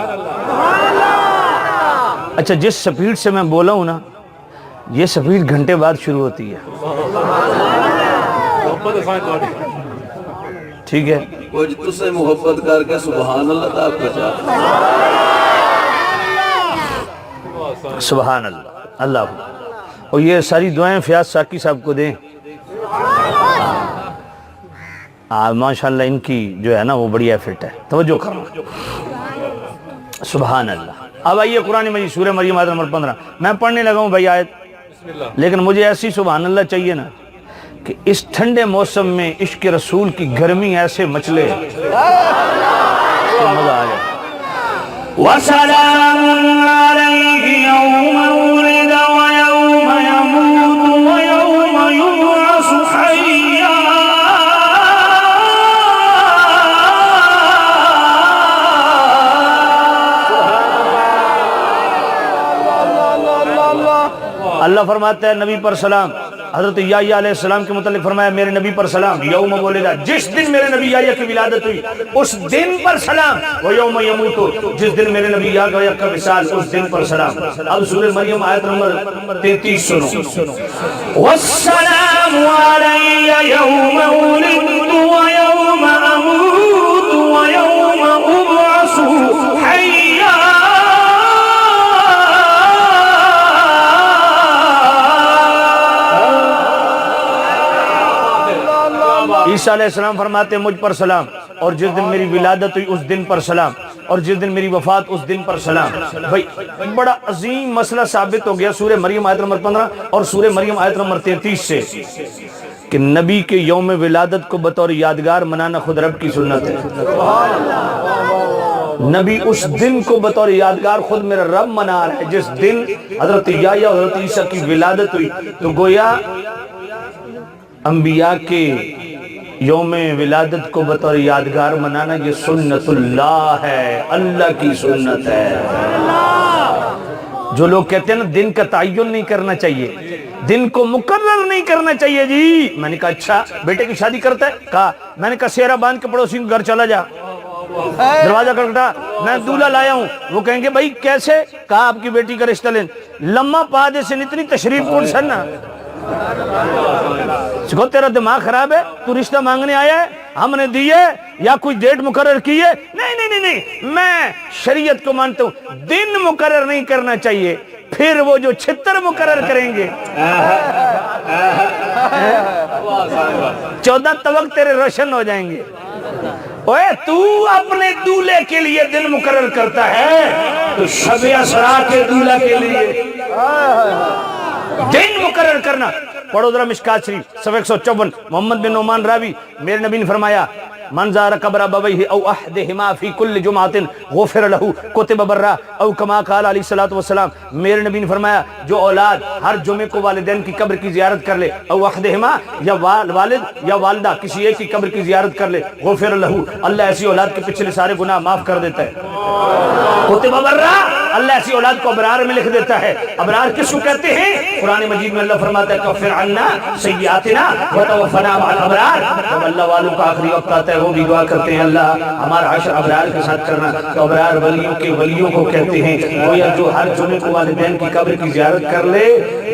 اچھا جس سپیڈ سے میں بولا ہوں نا، یہ سپیڈ گھنٹے بعد شروع ہوتی ہے، ٹھیک ہے؟ کچھ تجھ سے محبت کر کے سبحان اللہ تعالیٰ بچا۔ سبحان اللہ اللہ۔ اور یہ ساری دعائیں فیاض ساکی صاحب کو دیں، ماشاءاللہ ان کی جو ہے نا وہ بڑی ایفٹ ہے، توجہ کرنا۔ سبحان اللہ۔ اب آئیے قرآن مجید سورہ مریم آیت نمبر 15، میں پڑھنے لگا ہوں بھائی آیت، لیکن مجھے ایسی سبحان اللہ چاہیے نا کہ اس ٹھنڈے موسم میں عشق رسول کی گرمی ایسے مچلے کہ مزہ آ جائے۔ وَسَلَامٌ عَلَيْهِ يَوْمَ وُلِدَ وَيَوْمَ يَمُوتُ وَيَوْمَ يُبْعَثُ حَيًّا۔ اللہ فرماتا ہے نبی پر سلام، حضرت یحییٰ علیہ السلام کے متعلق فرمایا میرے نبی پر سلام، یوم ولدہ، جس دن میرے نبی یحییٰ کی ولادت ہوئی اس دن پر سلام، ویوم یموت، جس دن میرے نبی یحییٰ کا وصال اس دن پر سلام۔ اب سورہ مریم آیت نمبر 33 سنو۔ والسلام علی یوم ولدت ویوم اموت ویوم ابعث حیا۔ عیسیٰ علیہ السلام فرماتے ہیں مجھ پر سلام، اور جس دن میری ولادت ہوئی اس دن پر سلام، اور جس دن میری وفات اس دن پر سلام۔ بھائی بڑا عظیم مسئلہ ثابت ہو گیا سورہ مریم آیت نمبر 15 اور سورہ مریم آیت نمبر 33 سے کہ نبی کے یوم ولادت کو بطور یادگار منانا خود رب کی سنت ہے۔ نبی اس دن کو بطور یادگار خود میرا رب منا رہا ہے، جس دن حضرت یحییٰ اور حضرت عیسیٰ کی ولادت ہوئی۔ تو گویا انبیاء کے یوم ولادت کو بطور یادگار منانا یہ سنت اللہ ہے، اللہ کی سنت ہے۔ جو لوگ کہتے ہیں نا دن کا تعین نہیں کرنا چاہیے، دن کو مقرر نہیں کرنا چاہیے جی، میں نے کہا اچھا بیٹے کی شادی کرتا ہے؟ کہا میں نے کہا سیرا باندھ کے پڑوسی کے گھر چلا جا، دروازہ کھٹکھٹا، میں دولہا لایا ہوں، وہ کہیں گے بھائی کیسے؟ کہا آپ کی بیٹی کا رشتہ لیں، لمحہ پادے سے اتنی تشریف کون سننا، سکھو تیرا دماغ خراب ہے، تو رشتہ مانگنے آیا ہے، ہم نے دیے یا کوئی ڈیٹ مقرر کی ہے؟ نہیں نہیں نہیں نہیں، میں شریعت کو مانتا ہوں، دن مقرر نہیں کرنا چاہیے، پھر وہ جو چھتر مقرر کریں گے 14 طبق تیرے روشن ہو جائیں گے۔ اوے تو اپنے دولہے کے لیے دن مقرر کرتا ہے تو شب اسرا کے دولہے کے لیے دن مقرر کرنا۔ پڑھو ذرا مشکات شریف صفحہ 154، محمد بن نعمان راوی، میرے نبی نے فرمایا من زار قبر ابویہ او احدہما فی کل جمعۃ غفر لہ کتب برا او کما قال علیہ الصلوۃ والسلام، میرے نبی نے فرمایا جو اولاد ہر جمعے کو والدین کی قبر کی زیارت کر لے، او احدہما یا والد یا والدہ کسی ایک کی قبر کی زیارت کر لے، غفر لہ اللہ ایسی اولاد کے پچھلے سارے گناہ معاف کر دیتا ہے۔ کتب برا اللہ ایسی اولاد کو ابرار میں لکھ دیتا ہے۔ ابرار کس کو کہتے ہیں؟ قرآن مجید میں اللہ فرماتا ہے کفر عنا سیئاتنا وتوفنا مع الابرار، جب اللہ والوں کا آخری وقت آتا ہے وہ بھی دعا کرتے ہیں اللہ ہمارا عشر ابرار کے ساتھ کرنا۔ تو ابرار ولیوں کے ولیوں کو کہتے ہیں، گویا جو ہر جمعے کو والدین کی قبر کی زیارت کر لے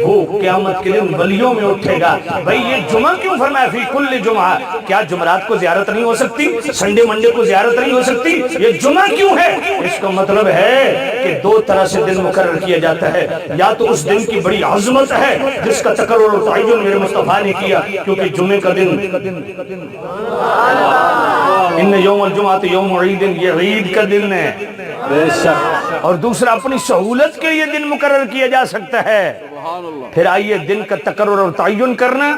وہ قیامت کے دن ولیوں میں اٹھے گا۔ بھئی یہ جمعہ کیوں فرمایا فی کل جمعہ؟ کیا جمعرات کو زیارت نہیں ہو سکتی؟ سنڈے منڈے کو زیارت نہیں ہو سکتی؟ یہ جمعہ کیوں ہے؟ اس کا مطلب ہے کہ دو طرح سے دن مقرر کیا جاتا ہے، یا تو اس دن کی بڑی عظمت ہے جس کا تقرر اور تعین میرے مصطفیٰ نے کیا کیونکہ جمعے کا دن ان یوم الجمعہ یوم عید، یہ عید کا دن ہے، اور دوسرا اپنی سہولت کے لیے دن مقرر کیا جا سکتا ہے۔ پھر آئیے دن کا تقرر اور تعین کرنا،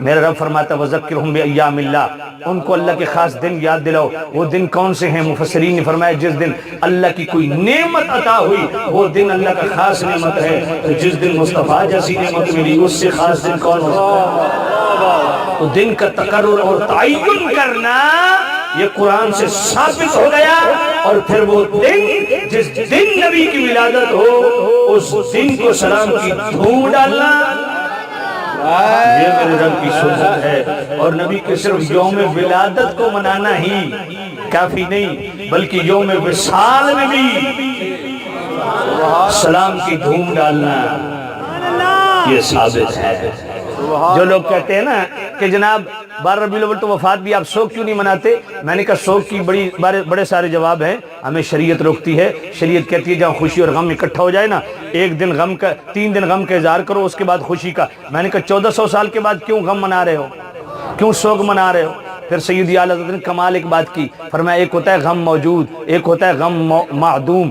میرا رب فرماتا وذکرہم بایام اللہ، ان کو اللہ کے خاص دن یاد دلاؤ۔ وہ دن کون سے ہیں؟ مفسرین نے فرمایا جس دن اللہ کی کوئی نعمت عطا ہوئی وہ دن اللہ کا خاص نعمت ہے، تو جس دن مصطفیٰ جیسی نعمت ملی اس سے خاص دن کون ہو سکتا ہے؟ تو دن کا تقرر اور تعین کرنا یہ قرآن سے ثابت ہو گیا، اور پھر وہ دن جس دن نبی کی ولادت ہو اس دن کو سلام کی دھوم ڈالنا یہ میرے رب کی سنت ہے۔ اور نبی کے صرف یوم ولادت کو منانا ہی کافی نہیں بلکہ یوم وصال میں بھی سلام کی دھوم ڈالنا یہ ثابت ہے۔ جو لوگ کہتے ہیں نا کہ جناب 12 ربیع الاول تو وفات بھی، آپ سوگ کیوں نہیں مناتے؟ میں نے کہا سوگ کی بڑے سارے جواب ہیں، ہمیں شریعت روکتی ہے۔ شریعت کہتی ہے جہاں خوشی اور غم اکٹھا ہو جائے نا، ایک دن غم کا 3 دن غم کا اظہار کرو اس کے بعد خوشی کا۔ میں نے کہا 1400 سال کے بعد کیوں غم منا رہے ہو، کیوں سوگ منا رہے ہو؟ پھر سیدی اعلیٰ حضرت نے کمال ایک بات کی، فرمایا ایک ہوتا ہے غم موجود، ایک ہوتا ہے غم معدوم۔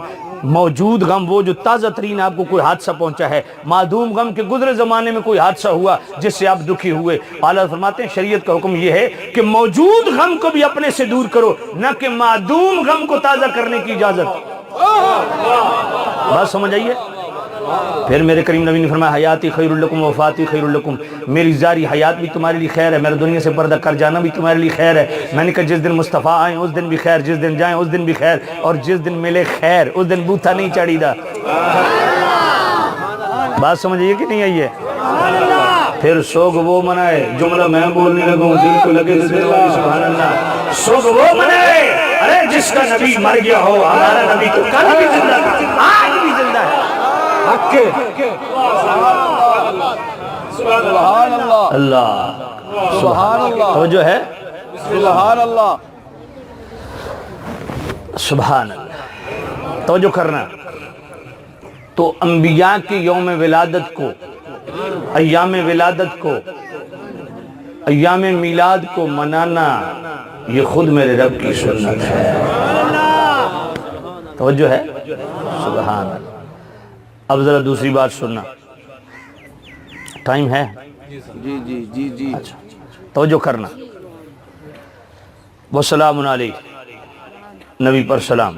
موجود غم وہ جو تازہ ترین آپ کو کوئی حادثہ پہنچا ہے، معدوم غم کے گزرے زمانے میں کوئی حادثہ ہوا جس سے آپ دکھی ہوئے۔ اعلیٰ فرماتے ہیں شریعت کا حکم یہ ہے کہ موجود غم کو بھی اپنے سے دور کرو، نہ کہ معدوم غم کو تازہ کرنے کی اجازت۔ بات سمجھ آئیے؟ پھر میرے کریم نبی نے فرمایا حیاتی خیر لکم وفاتی خیر لکم، میری ظاہری حیات بھی تمہارے لیے خیر ہے، میرے دنیا سے پردہ کر جانا بھی تمہارے لیے خیر ہے۔ میں نے کہا جس دن مصطفیٰ آئیں اس دن بھی خیر، جس دن جائیں اس دن بھی خیر، اور جس دن ملے خیر اس دن بوتھا نہیں چڑھی دا۔ بات سمجھئے کہ نہیں آئی ہے؟ پھر سوگ وہ منائے، جملہ میں بولنے لگوں دل کو لگے دل والی سبحان اللہ، سوگ وہ منائے ارے جس کا نبی مر گیا ہو، ہمارا نبی تو کل بھی زندہ تھا آج بھی زندہ ہے۔ سبحان اللہ اللہ سبحان اللہ توجہ ہے، سبحان اللہ سبحان اللہ، توجہ کرنا۔ تو انبیاء کی یوم ولادت کو، ایام ولادت کو، ایام میلاد کو منانا یہ خود میرے رب کی سنت ہے۔ توجہ ہے، سبحان اللہ۔ اب ذرا دوسری بات سننا، ٹائم ہے؟ جی جی جی جی اچھا توجہ کرنا۔ وسلام علیہ، نبی پر سلام،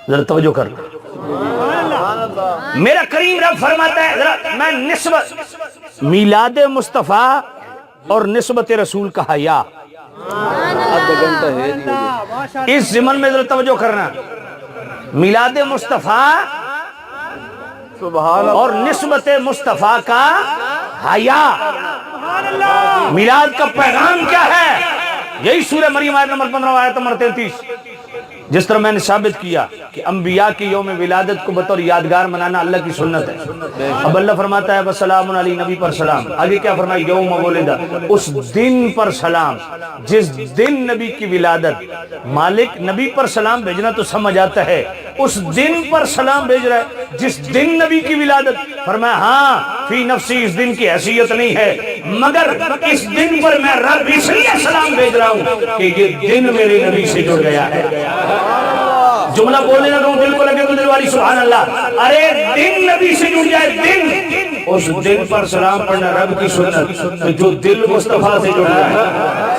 ذرا توجہ کرنا۔ میرا کریم رب فرماتا ہے، ذرا میں نسبت میلاد مصطفیٰ اور نسبت رسول کا حیا۔ آدھا گھنٹہ ہے جی۔ اس ضمن میں ذرا توجہ کرنا، میلاد مصطفیٰ سبحان اللہ۔ اور نسبت مصطفیٰ کا حیا۔ میلاد کا پیغام کیا ہے؟ یہی سورہ مریم آیت نمبر 15 آیت نمبر 33۔ جس طرح میں نے ثابت کیا کہ انبیاء کی یوم ولادت کو بطور یادگار منانا اللہ کی سنت ہے۔ اب اللہ فرماتا ہے وسلام علی نبی پر سلام، آگے کیا فرمایا؟ یوم ولدہ، اس دن پر سلام جس دن نبی کی ولادت۔ مالک نبی پر سلام بھیجنا تو سمجھ آتا ہے، اس دن پر سلام بھیج رہا ہے جس دن نبی کی ولادت۔ فرمایا ہاں فی نفسی اس دن کی حیثیت نہیں ہے، مگر اس دن پر میں رب اس لیے سلام بھیج رہا ہوں کہ یہ دن میرے نبی سے جڑ گیا ہے۔ جملہ بولنے لگا ہوں دل کو لگے تو دل والی سبحان اللہ۔ ارے دن نبی سے جڑ جائے، دن، اس دن پر سلام پڑھنا رب کی سنت۔ جو دل مصطفیٰ سے جڑ جائے،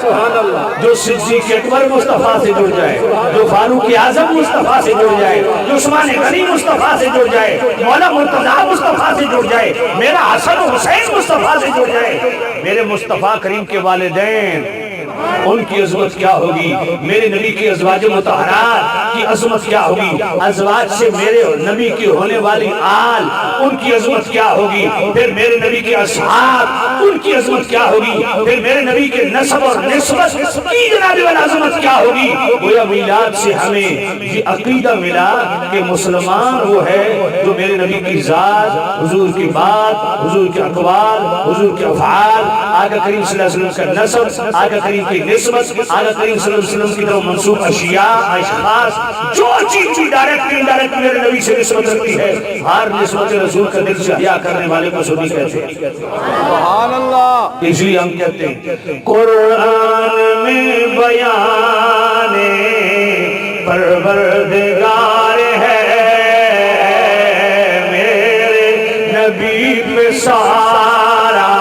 سبحان اللہ، جو صدیق اکبر مصطفیٰ سے جڑ جائے، جو فاروق اعظم مصطفیٰ سے جڑ جائے، جو عثمان غنی مصطفیٰ سے جڑ جائے، مولا مرتضیٰ مصطفیٰ سے جڑ جائے، میرا حسن و حسین مصطفیٰ سے جڑ جائے، میرے مصطفیٰ کریم کے والدین، ان کی عظمت کیا ہوگی، میرے نبی کی ازواج مطہرات کی عظمت کیا ہوگی، ازواج سے میرے نبی کی ہونے والی آل، ان کی عظمت کیا ہوگی، پھر میرے نبی کے اصحاب، ان کی عظمت کیا ہوگی، پھر میرے نبی کے نسب اور نسبت کی جناب والا عظمت کیا ہوگی۔ گویا میلاد سے ہمیں یہ عقیدہ ملا کہ مسلمان وہ ہے جو میرے نبی کی ذات، حضور کی بات، حضور کے اقوال، حضور کے افعال، آقا کریم صلی اللہ علیہ وسلم کا نسب، آقا کریم کی نسبت، آقا کریم صلی اللہ علیہ وسلم کی طرف منسوب اشیاء، اشخاص، جو چیز ڈائریکٹ انڈائریکٹ میرے نبی سے نسبت رکھتی ہے، ہر نسبت رسول کا دل سے حیا کرنے والے کو سنی کہتے ہیں۔ سبحان اللہ۔ اس لیے ہم کہتے ہیں قرآن میں بیان پروردگار ہے، میرے نبی پہ سارا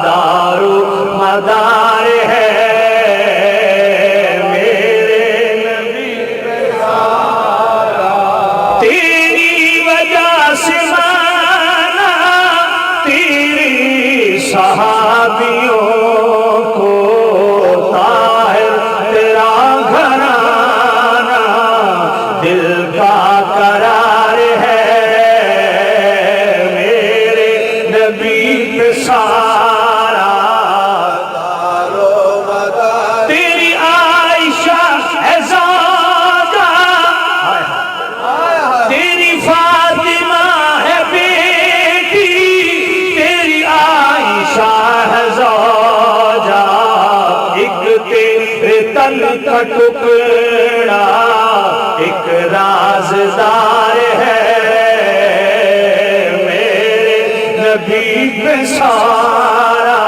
دار و مدار ہے، میرے نبی پہ سارا، تیری وجہ سے مانا تیری صحابیوں کو طاہر تیرا گھرانہ دل کا قرار ہے، میرے نبی پہ سارا دار و مدار، تیری عائشہ ہے زوجہ، تیری فاطمہ ہے بیٹی، تیری عائشہ ہے زوجہ، ایک تیرے تن کا ٹکڑا ایک رازدار ہے، میرے نبی پہ سارا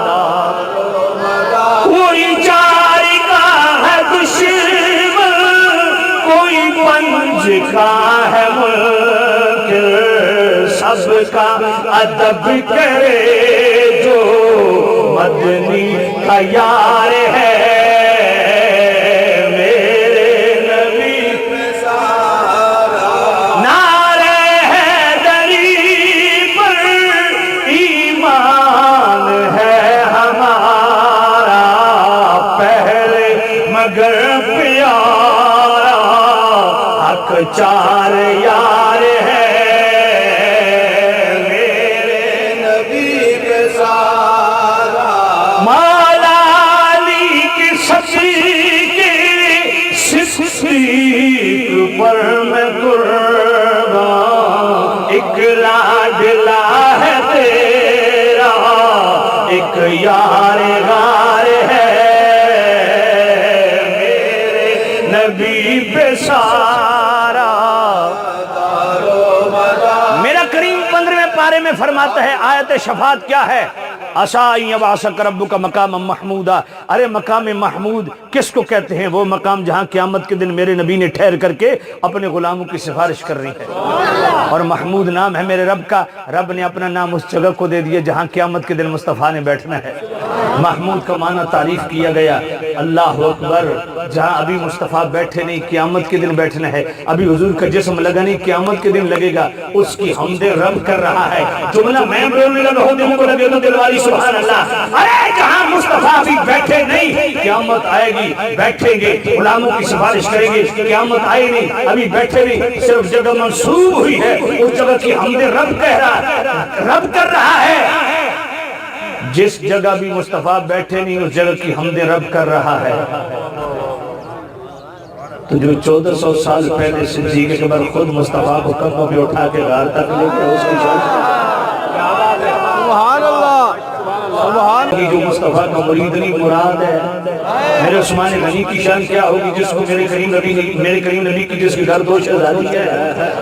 دار و مدار، کوئی چاری کا ہے دشمن، کوئی پنج کا ہے منکر، سب کا ادب کرے جو مدنی کا یار ہے، میرے نبی پہ سارا، نعرہ حیدری پر ایمان ہے ہمارا، پہلے مگر پیارا حق چار یار ہے، میرے نبی پہ سارا، مولا علی کی صدیق صدیق پر میں قربان، ایک لاڈلا ہے تیرا، ایک یار غار ہے، میرے نبی پہ سارا دار و مدار۔ میرا کریم 15ویں پارے میں فرماتا ہے، آیت شفاعت کیا ہے؟ عَسَىٰ یبعثک ربک مقام محمودا، ارے مقام محمود کس کو کہتے ہیں؟ وہ مقام جہاں قیامت کے دن میرے نبی نے ٹھہر کر کے اپنے غلاموں کی سفارش کر رہی ہے، اور محمود نام ہے میرے رب کا، رب نے اپنا نام اس جگہ کو دے دیا جہاں قیامت کے دن مصطفیٰ نے بیٹھنا ہے۔ محمود کا معنی تعریف کیا گیا، اللہ اکبر، جہاں ابھی مصطفیٰ بیٹھے نہیں قیامت کے دن بیٹھنا ہے، ابھی حضور کا جسم لگا نہیں قیامت کے دن لگے گا، اس کی حمد رب کر رہا ہے۔ جملہ میں بولنے لگا ہو دل کو لگے تو دل والی سبحان اللہ، ارے جہاں مصطفیٰ ابھی بیٹھے نہیں قیامت آئے گی، بیٹھیں گے، غلاموں کی سفارش کریں گے، قیامت آئے نہیں، ابھی بیٹھے نہیں، صرف جگہ منصوب ہوئی ہے، اس جگہ کی حمد رب کہہ رہا ہے، رب کر رہا ہے۔ جس جگہ بھی مصطفیٰ بیٹھے نہیں اس جگہ کی حمد رب کر رہا ہے۔ تو جو 1400 سال پہلے صدیق اکبر خود مصطفیٰ کو کفوں پہ اٹھا کے غار تک لے گیا، اس کی شان سبحان اللہ، سبحان کی جو مصطفیٰ کا مرید نہیں مراد ہے۔ میرے عثمان غنی کی شان کیا ہوگی جس کو میرے کریم نبی کی جس کی گردوش آزادی ہے۔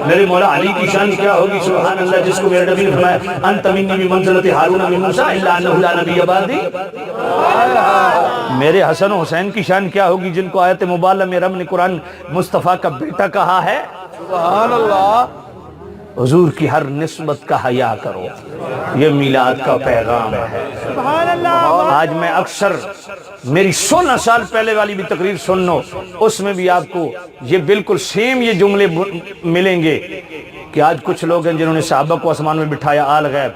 میرے مولا علی کی شان کیا ہوگی سبحان اللہ جس کو میرے نبی نے فرمایا انت منی بمنزلت ہارون من موسیٰ الا انہ لا نبی بعدی۔ میرے حسن و حسین کی شان کیا ہوگی جن کو آیت مبالغہ میں رب نے قرآن مصطفیٰ کا بیٹا کہا ہے۔ سبحان اللہ، حضور کی ہر نسبت کا حیا کرو، یہ میلاد کا پیغام ہے۔ سبحان اللہ۔ آج میں اکثر میری 16 سال پہلے والی بھی تقریر سن لو، اس میں بھی آپ کو یہ بالکل سیم یہ جملے ملیں گے کہ آج کچھ لوگ ہیں جنہوں نے صحابہ کو آسمان میں بٹھایا آل غیب،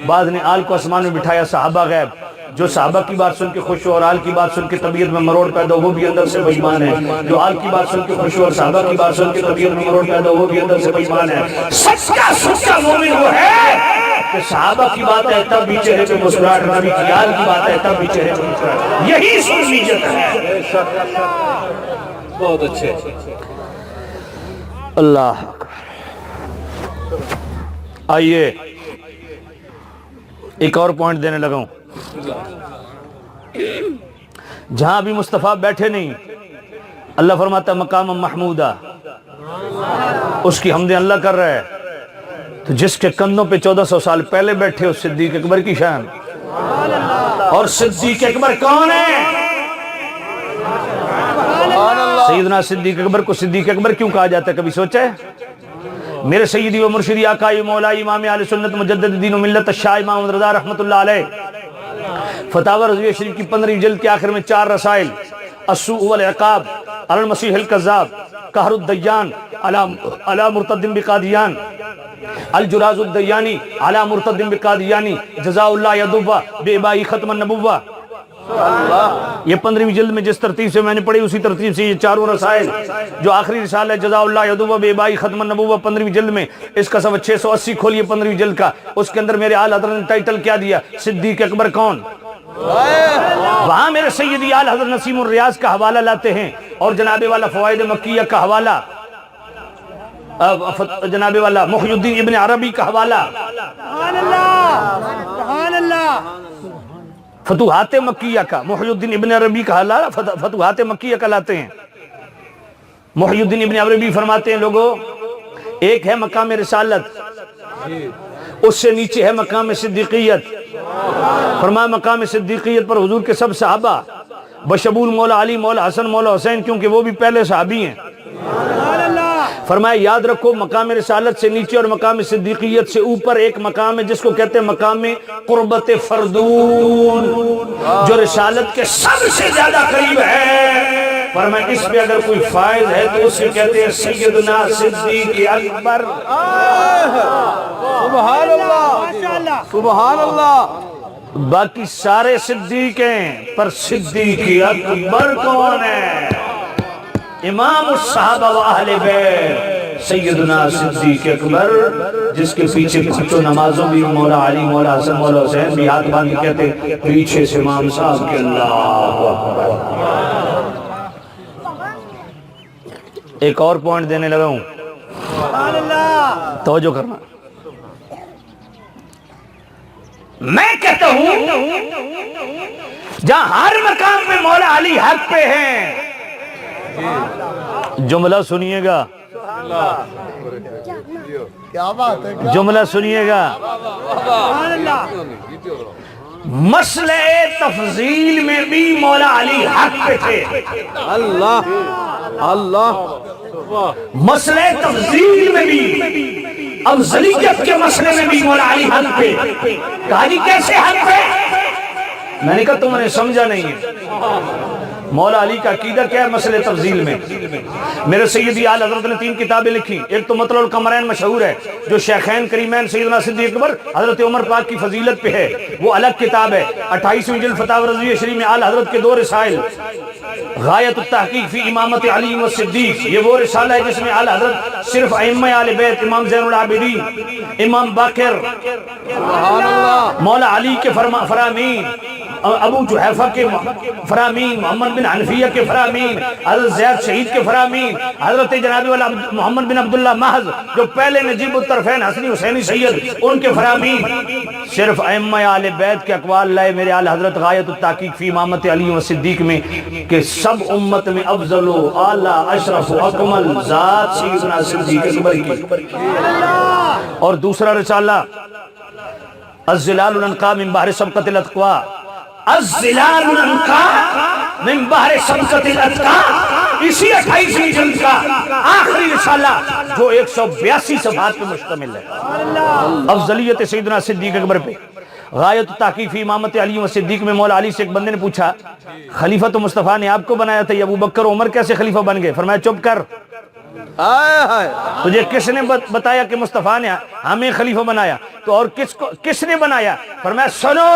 بعض نے آل کو آسمان میں بٹھایا صحابہ غیب۔ جو صحابہ کی بات سن کے خوش ہو اور آل کی بات سن کے طبیعت میں مروڑ پیدا ہو وہ بھی اندر سے بےایمان ہے، جو آل کی بات سن کے خوش ہو اور صحابہ کی بات سن کے طبیعت میں مروڑ پیدا ہو وہ بھی اندر سے بےایمان ہے۔ سچا مومن وہ ہے کہ صحابہ کی بات ہے تب بھی چہرے پہ مسکراہٹ، نبی کی آل کی بات ہے تب بھی چہرے پہ مسکراہٹ، یہی سنیت ہے۔ بہت اچھے۔ اللہ آئیے ایک اور پوائنٹ دینے لگا ہوں، جہاں بھی مصطفیٰ بیٹھے نہیں اللہ فرماتا مقام محمودہ، اس کی حمد اللہ کر رہا ہے۔ تو جس کے کندھوں پہ 1400 سال پہلے بیٹھے اس صدیق اکبر کی شان، اور صدیق اکبر کون ہے؟ سیدنا صدیق اکبر کو صدیق اکبر کیوں کہا جاتا ہے کبھی سوچا ہے؟ میرے سیدی و مرشدی آقائی مولا امام اہل سنت مجدد دین و ملت الشاہ امام رضا رحمت اللہ علیہ، فتاوی رضویہ شریف کی 15ویں جلد کے آخر میں 4 رسائل، السوء والعقاب علی المسیح الکذاب، قہر الدیان علی مرتد بقادیان، الجراز الدیانی علی مرتد بقادیانی، جزاء اللہ یدوبہ بے بائی ختم النبوہ۔ یہ 15ویں جلد میں جس ترتیب سے میں نے پڑھی اسی ترتیب سے یہ 4 رسائل، جو آخری رسالہ ہے جزاء اللہ یدوبہ بے بائی ختم النبوہ 15ویں جلد میں، اس کا صفحہ 680 کھولیے 15ویں جلد کا، اس کے اندر میرے آل حضرت نے ٹائٹل کیا دیا، صدیق اکبر کون؟ وہاں میرے سیدی آل حضرت نسیم الریاض کا حوالہ لاتے ہیں اور جناب والا فوائد مکیہ کا حوالہ، جناب والا محی الدین ابن عربی کا حوالہ، سبحان اللہ، سبحان اللہ۔ فتوحات مکیہ کا، محی الدین ابن عربی کا حوالہ فتوحات مکیہ کا لاتے ہیں۔ محی الدین ابن عربی فرماتے ہیں لوگوں ایک ہے مقام رسالت، اس سے نیچے ہے مقام صدیقیت۔ فرمایا مقام صدیقیت پر حضور کے سب صحابہ بشمول مولا علی، مولا حسن، مولا حسین، کیونکہ وہ بھی پہلے صحابی ہیں۔ فرمایا یاد رکھو مقام رسالت سے نیچے اور مقام صدیقیت سے اوپر ایک مقام ہے جس کو کہتے ہیں مقام قربت فردون، جو رسالت کے سب سے زیادہ قریب ہے۔ فرمایا اس پہ اگر کوئی فائز ہے تو اسے کہتے ہیں سیدنا صدیق اکبر۔ سبحان اللہ، سبحان اللہ۔ باقی سارے صدیق ہیں پر صدیق اکبر کون ہے؟ امام الصحابہ و اہل بیت سیدنا صدیق اکبر، جس کے پیچھے پانچوں نمازوں بھی مولا علی، مولا حسن، مولا حسین بھی ہاتھ باندھ کے کہتے ہیں پیچھے سے امام صاحب کے اللہ اکبر۔ ایک اور پوائنٹ دینے لگا ہوں، توجہ کرنا۔ میں کہتا ہوں جہاں ہر مقام میں مولا علی حق پہ ہیں، جملہ سنیے گا، جملہ سنیے گا، مسئلہ تفضیل میں بھی مولا علی حق پہ تھے۔ اللہ اللہ، مسئلہ تفضیل میں بھی، افضلیت کے مسئلے میں بھی مولا علی حق پہ۔ کہا جی کیسے حق پہ؟ میں نے کہا تم نے سمجھا نہیں ہے مولا علی کا عقیدہ کیا ہے مسئلہ تفضیل میں. میرے سیدی اعلی حضرت نے 3 کتابیں لکھی. ایک تو مطلع القمرین مشہور ہے جو شیخین کریمین سیدنا صدیق اکبر حضرت عمر پاک کی فضیلت پہ ہے, وہ الگ کتاب ہے. 28ویں جلد فتاوی رضویہ شریف میں اعلی حضرت کے 2 رسائل, غایت التحقیق فی امامت علی و صدیق, یہ وہ رسالہ ہے جس میں اعلی حضرت صرف ائمہ اہل بیت امام زین العابدین, امام باقر, مولا علی کے فرامین, ابو جحیفہ کے فرامین, محمد بن حنفیہ کے فرامین, حضرت زید شہید کے فرامین, حضرت جناب والا محمد بن عبداللہ محض جو پہلے نجیب الطرفین حسنی حسینی سید, ان کے فرامین, صرف ائمہ اہل بیت کے اقوال لائے میرے اعلی حضرت غایت التحقیق فی امامت علی و صدیق میں کہ سب امت میں افضل و اعلی اشرف و اکمل ذات سیدنا صدیق اکبر کی. اور دوسرا رسالہ الظلال الانقاء من بحر سبقت الاتقوا, الظلال الانقاء من بحر سبقت الاتقاء, اسی 28ویں جلد کا آخری رسالہ جو 182 صفحات پہ مشتمل ہے, افضلیت سیدنا صدیق اکبر پہ. غایت التحقیق فی امامت علی و صدیق میں مولا علی سے ایک بندے نے پوچھا خلیفہ تو مصطفیٰ نے آپ کو بنایا تھا, یہ ابو بکر و عمر کیسے خلیفہ بن گئے؟ فرمایا چپ کر, تجھے کس نے بتایا کہ مصطفیٰ نے ہمیں خلیفہ بنایا؟ تو اور کس نے بنایا؟ فرمایا سنو,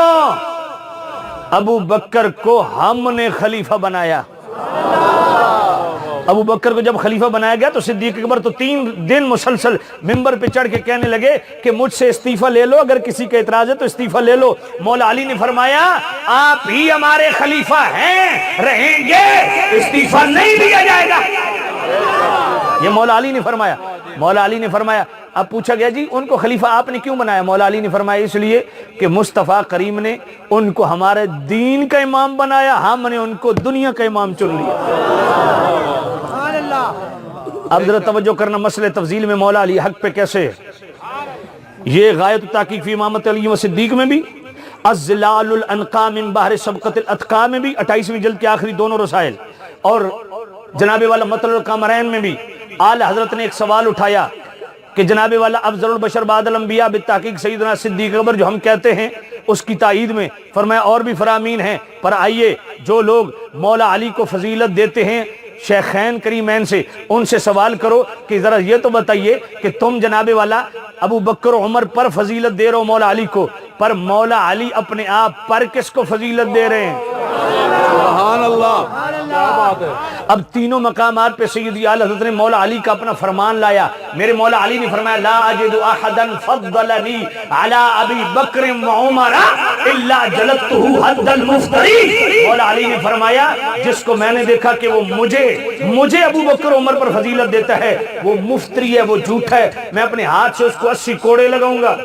ابو بکر کو ہم نے خلیفہ بنایا. ابو بکر کو جب خلیفہ بنایا گیا تو صدیق اکبر تو 3 دن مسلسل ممبر پہ چڑھ کے کہنے لگے کہ مجھ سے استعفیٰ لے لو, اگر کسی کا اعتراض ہے تو استعفیٰ لے لو. مولا علی نے فرمایا آپ ہی ہمارے خلیفہ ہیں, رہیں گے, استعفیٰ نہیں لیا جائے گا. یہ مولا علی نے فرمایا. مولا علی نے فرمایا, اب پوچھا گیا جی ان کو خلیفہ آپ نے کیوں بنایا؟ مولا علی نے فرمایا اس لیے کہ مصطفیٰ کریم نے ان کو ہمارے دین کا امام بنایا, ہم نے ان کو دنیا کا امام چن لیا. اب ذرا توجہ کرنا مسئلہ تفضیل میں مولا علی حق پہ کیسے ہے. یہ غایت التحقیق فی امامت علی و صدیق میں بھی, الظلال الانقاء من بحر سبقت الاتقاء میں بھی 28ویں جلد کے آخری دونوں رسائل, اور جناب والا مطلع القمرین میں بھی اعلی حضرت نے ایک سوال اٹھایا کہ جناب والا افضل البشر بعد الانبیاء بالتحقیق سیدنا صدیق اکبر جو ہم کہتے ہیں اس کی تائید میں. فرمایا اور بھی فرامین ہیں, پر آئیے جو لوگ مولا علی کو فضیلت دیتے ہیں شیخین کریمین سے, ان سے سوال کرو کہ ذرا یہ تو بتائیے کہ تم جناب والا ابو بکر و عمر پر فضیلت دے رہے ہو مولا علی کو, پر مولا علی اپنے آپ پر کس کو فضیلت دے رہے ہیں؟ سبحان اللہ, کیا بات ہے. اب تینوں مقامات پہ سیدی اعلی حضرت نے مولا علی کا اپنا فرمان لایا. میرے مولا علی نے فرمایا لا اجد احدا فضلنی علی ابی بکر و عمر الا جلدته حد المفتری. مولا علی نے فرمایا جس کو میں نے دیکھا کہ وہ مجھے ابو بکر و عمر پر فضیلت دیتا ہے وہ مفتری ہے, وہ جھوٹا ہے, میں اپنے ہاتھ سے اس کو 80 کوڑے لگاؤں گا.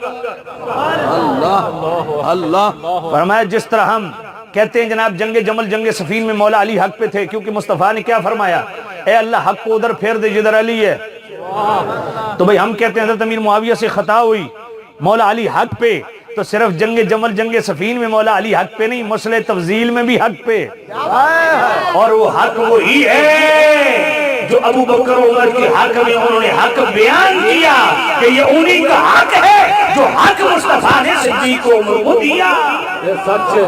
اللہ اللہ. فرمایا جس طرح ہم کہتے ہیں جناب جنگ جمل جنگ صفین میں مولا علی حق پہ تھے, کیونکہ مصطفیٰ نے کیا فرمایا, اے اللہ حق کو ادھر پھیر دے جدھر علی ہے. تو بھئی ہم کہتے ہیں حضرت امیر معاویہ سے خطا ہوئی, مولا علی حق پہ, تو صرف جنگ جمل جنگ صفین میں مولا علی حق پہ نہیں, مسئلہ تفضیل میں بھی حق پہ. اور وہ حق وہی ہے جو ابو بکر و عمر کے حق میں انہوں نے حق بیان کیا کہ یہ انہی کا حق ہے جو حق مصطفیٰ نے صدیق و عمر کو دیا. یہ سچ ہے.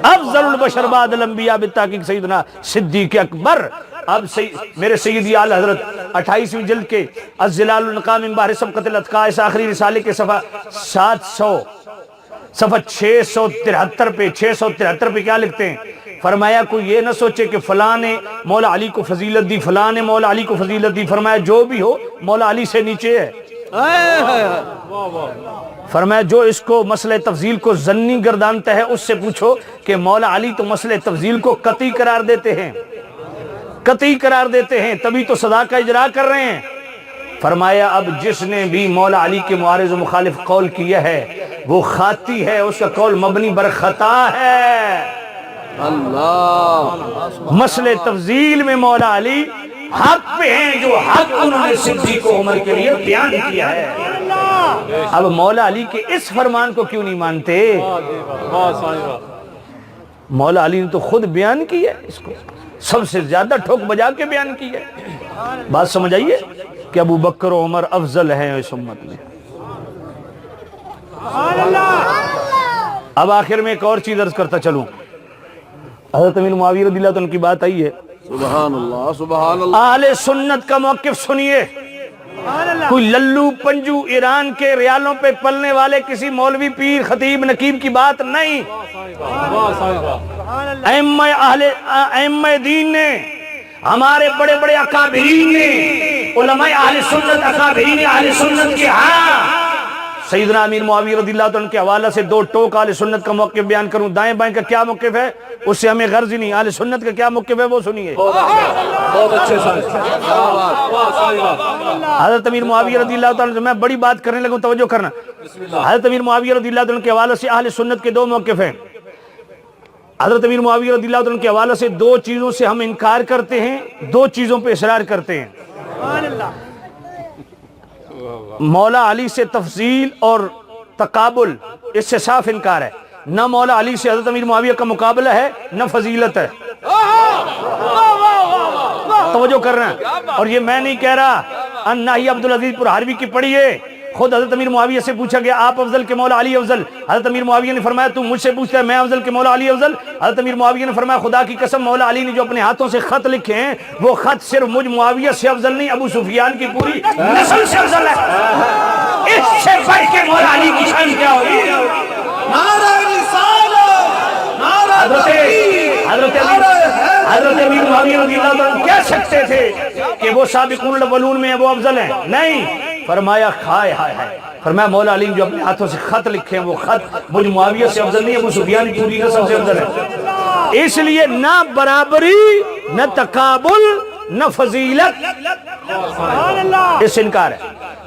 افضل البشر بعد الانبیاء بالتحقیق سیدنا صدیق اکبر. اب میرے سیدی اعلی حضرت 28ویں جلد کے الظلال الانقاء من بحر سبقت الاتقاء اس آخری رسالے کے صفحہ 673 پہ کیا لکھتے ہیں؟ فرمایا کوئی یہ نہ سوچے کہ فلاں نے مولا علی کو فضیلت دی, فلاں نے مولا علی کو فضیلت دی. فرمایا جو بھی ہو مولا علی سے نیچے ہے. فرمایا جو اس کو مسئلہ تفضیل کو ظنی گردانتا ہے اس سے پوچھو کہ مولا علی تو مسئلہ تفضیل کو قطعی قرار دیتے ہیں, قطعی قرار دیتے ہیں, تبھی تو سزا کا اجرا کر رہے ہیں. فرمایا اب جس نے بھی مولا علی کے معارض و مخالف قول کیا ہے وہ خاطی ہے, اس کا قول مبنی بر خطا ہے. اللہ. مسئلہ تفضیل میں مولا علی حق پہ ہیں جو حق انہوں نے صدیق و عمر کے لیے بیان کیا ہے. اب مولا علی کے اس فرمان کو کیوں نہیں مانتے؟ مولا علی نے تو خود بیان کی ہے, اس کو سب سے زیادہ ٹھوک بجا کے بیان کی ہے. بات سمجھ آئیے کہ ابو بکر و عمر افضل ہیں اس امت میں. اب آخر میں ایک اور چیز عرض کرتا چلوں. حضرت امیر معاویہ رضی اللہ عنہ کی بات آئی ہے. سبحان اللہ سبحان اللہ. اہل سنت کا موقف سنیے. کوئی للو پنجو ایران کے ریالوں پہ پلنے والے کسی مولوی پیر خطیب نقیب کی بات نہیں. ائمہ دین نے، ہمارے بڑے بڑے اکابرین نے، علماء اہل سنت، اکابرین اہل سنت کے ہاں سیدنا امیر معاویہ رضی اللہ عنہ کے حوالہ سے دو ٹوک اہل سنت کا موقف بیان کروں. دائیں بائیں کا کیا موقف ہے اس سے ہمیں غرض ہی نہیں. اہل سنت کا کیا موقف ہے وہ سنیے. بہت اچھے حضرت امیر معاویہ رضی اللہ عنہ سے میں بڑی بات کرنے لگوں، توجہ کرنا. حضرت امیر معاویہ رضی اللہ عنہ کے حوالے سے اہل سنت کے دو موقف ہیں. حضرت امیر معاویہ رضی اللہ عنہ کے حوالے سے دو چیزوں سے ہم انکار کرتے ہیں، دو چیزوں پہ اصرار کرتے ہیں. مولا علی سے تفضیل اور تقابل، اس سے صاف انکار ہے. نہ مولا علی سے حضرت امیر معاویہ کا مقابلہ ہے، نہ فضیلت ہے. توجہ کرنا. اور یہ میں نہیں کہہ رہا، الناہی عبدالعزیز پرہاروی کی پڑھیے. خود حضرت امیر معاویہ سے پوچھا گیا آپ افضل کے مولا علی افضل؟ حضرت امیر معاویہ نے فرمایا تو مجھ سے پوچھتا ہے میں افضل کے مولا علی افضل؟ حضرت امیر معاویہ نے فرمایا خدا کی قسم مولا علی نے جو اپنے ہاتھوں سے خط لکھے ہیں وہ خط صرف مجھ معاویہ سے افضل نہیں، ابو سفیان کی پوری نسل سے افضل ہے. اس سے بڑھ کے مولا علی کی شان کیا ہوگی؟ حضرت امیر معاویہ رضی اللہ عنہ کہہ سکتے تھے کہ وہ سابقون الاولون میں ہیں، وہ افضل ہیں؟ نہیں. فرمایا ہائے ہائے ہائے، فرمایا مولا علی جو اپنے ہاتھوں سے خط لکھے ہیں وہ خط مجھ معاویہ سے افضل نہیں، ابو سفیان کی پوری نسل سے افضل ہے. اس لیے نہ برابری، نہ تقابل، نہ فضیلت، اس سے انکار ہے.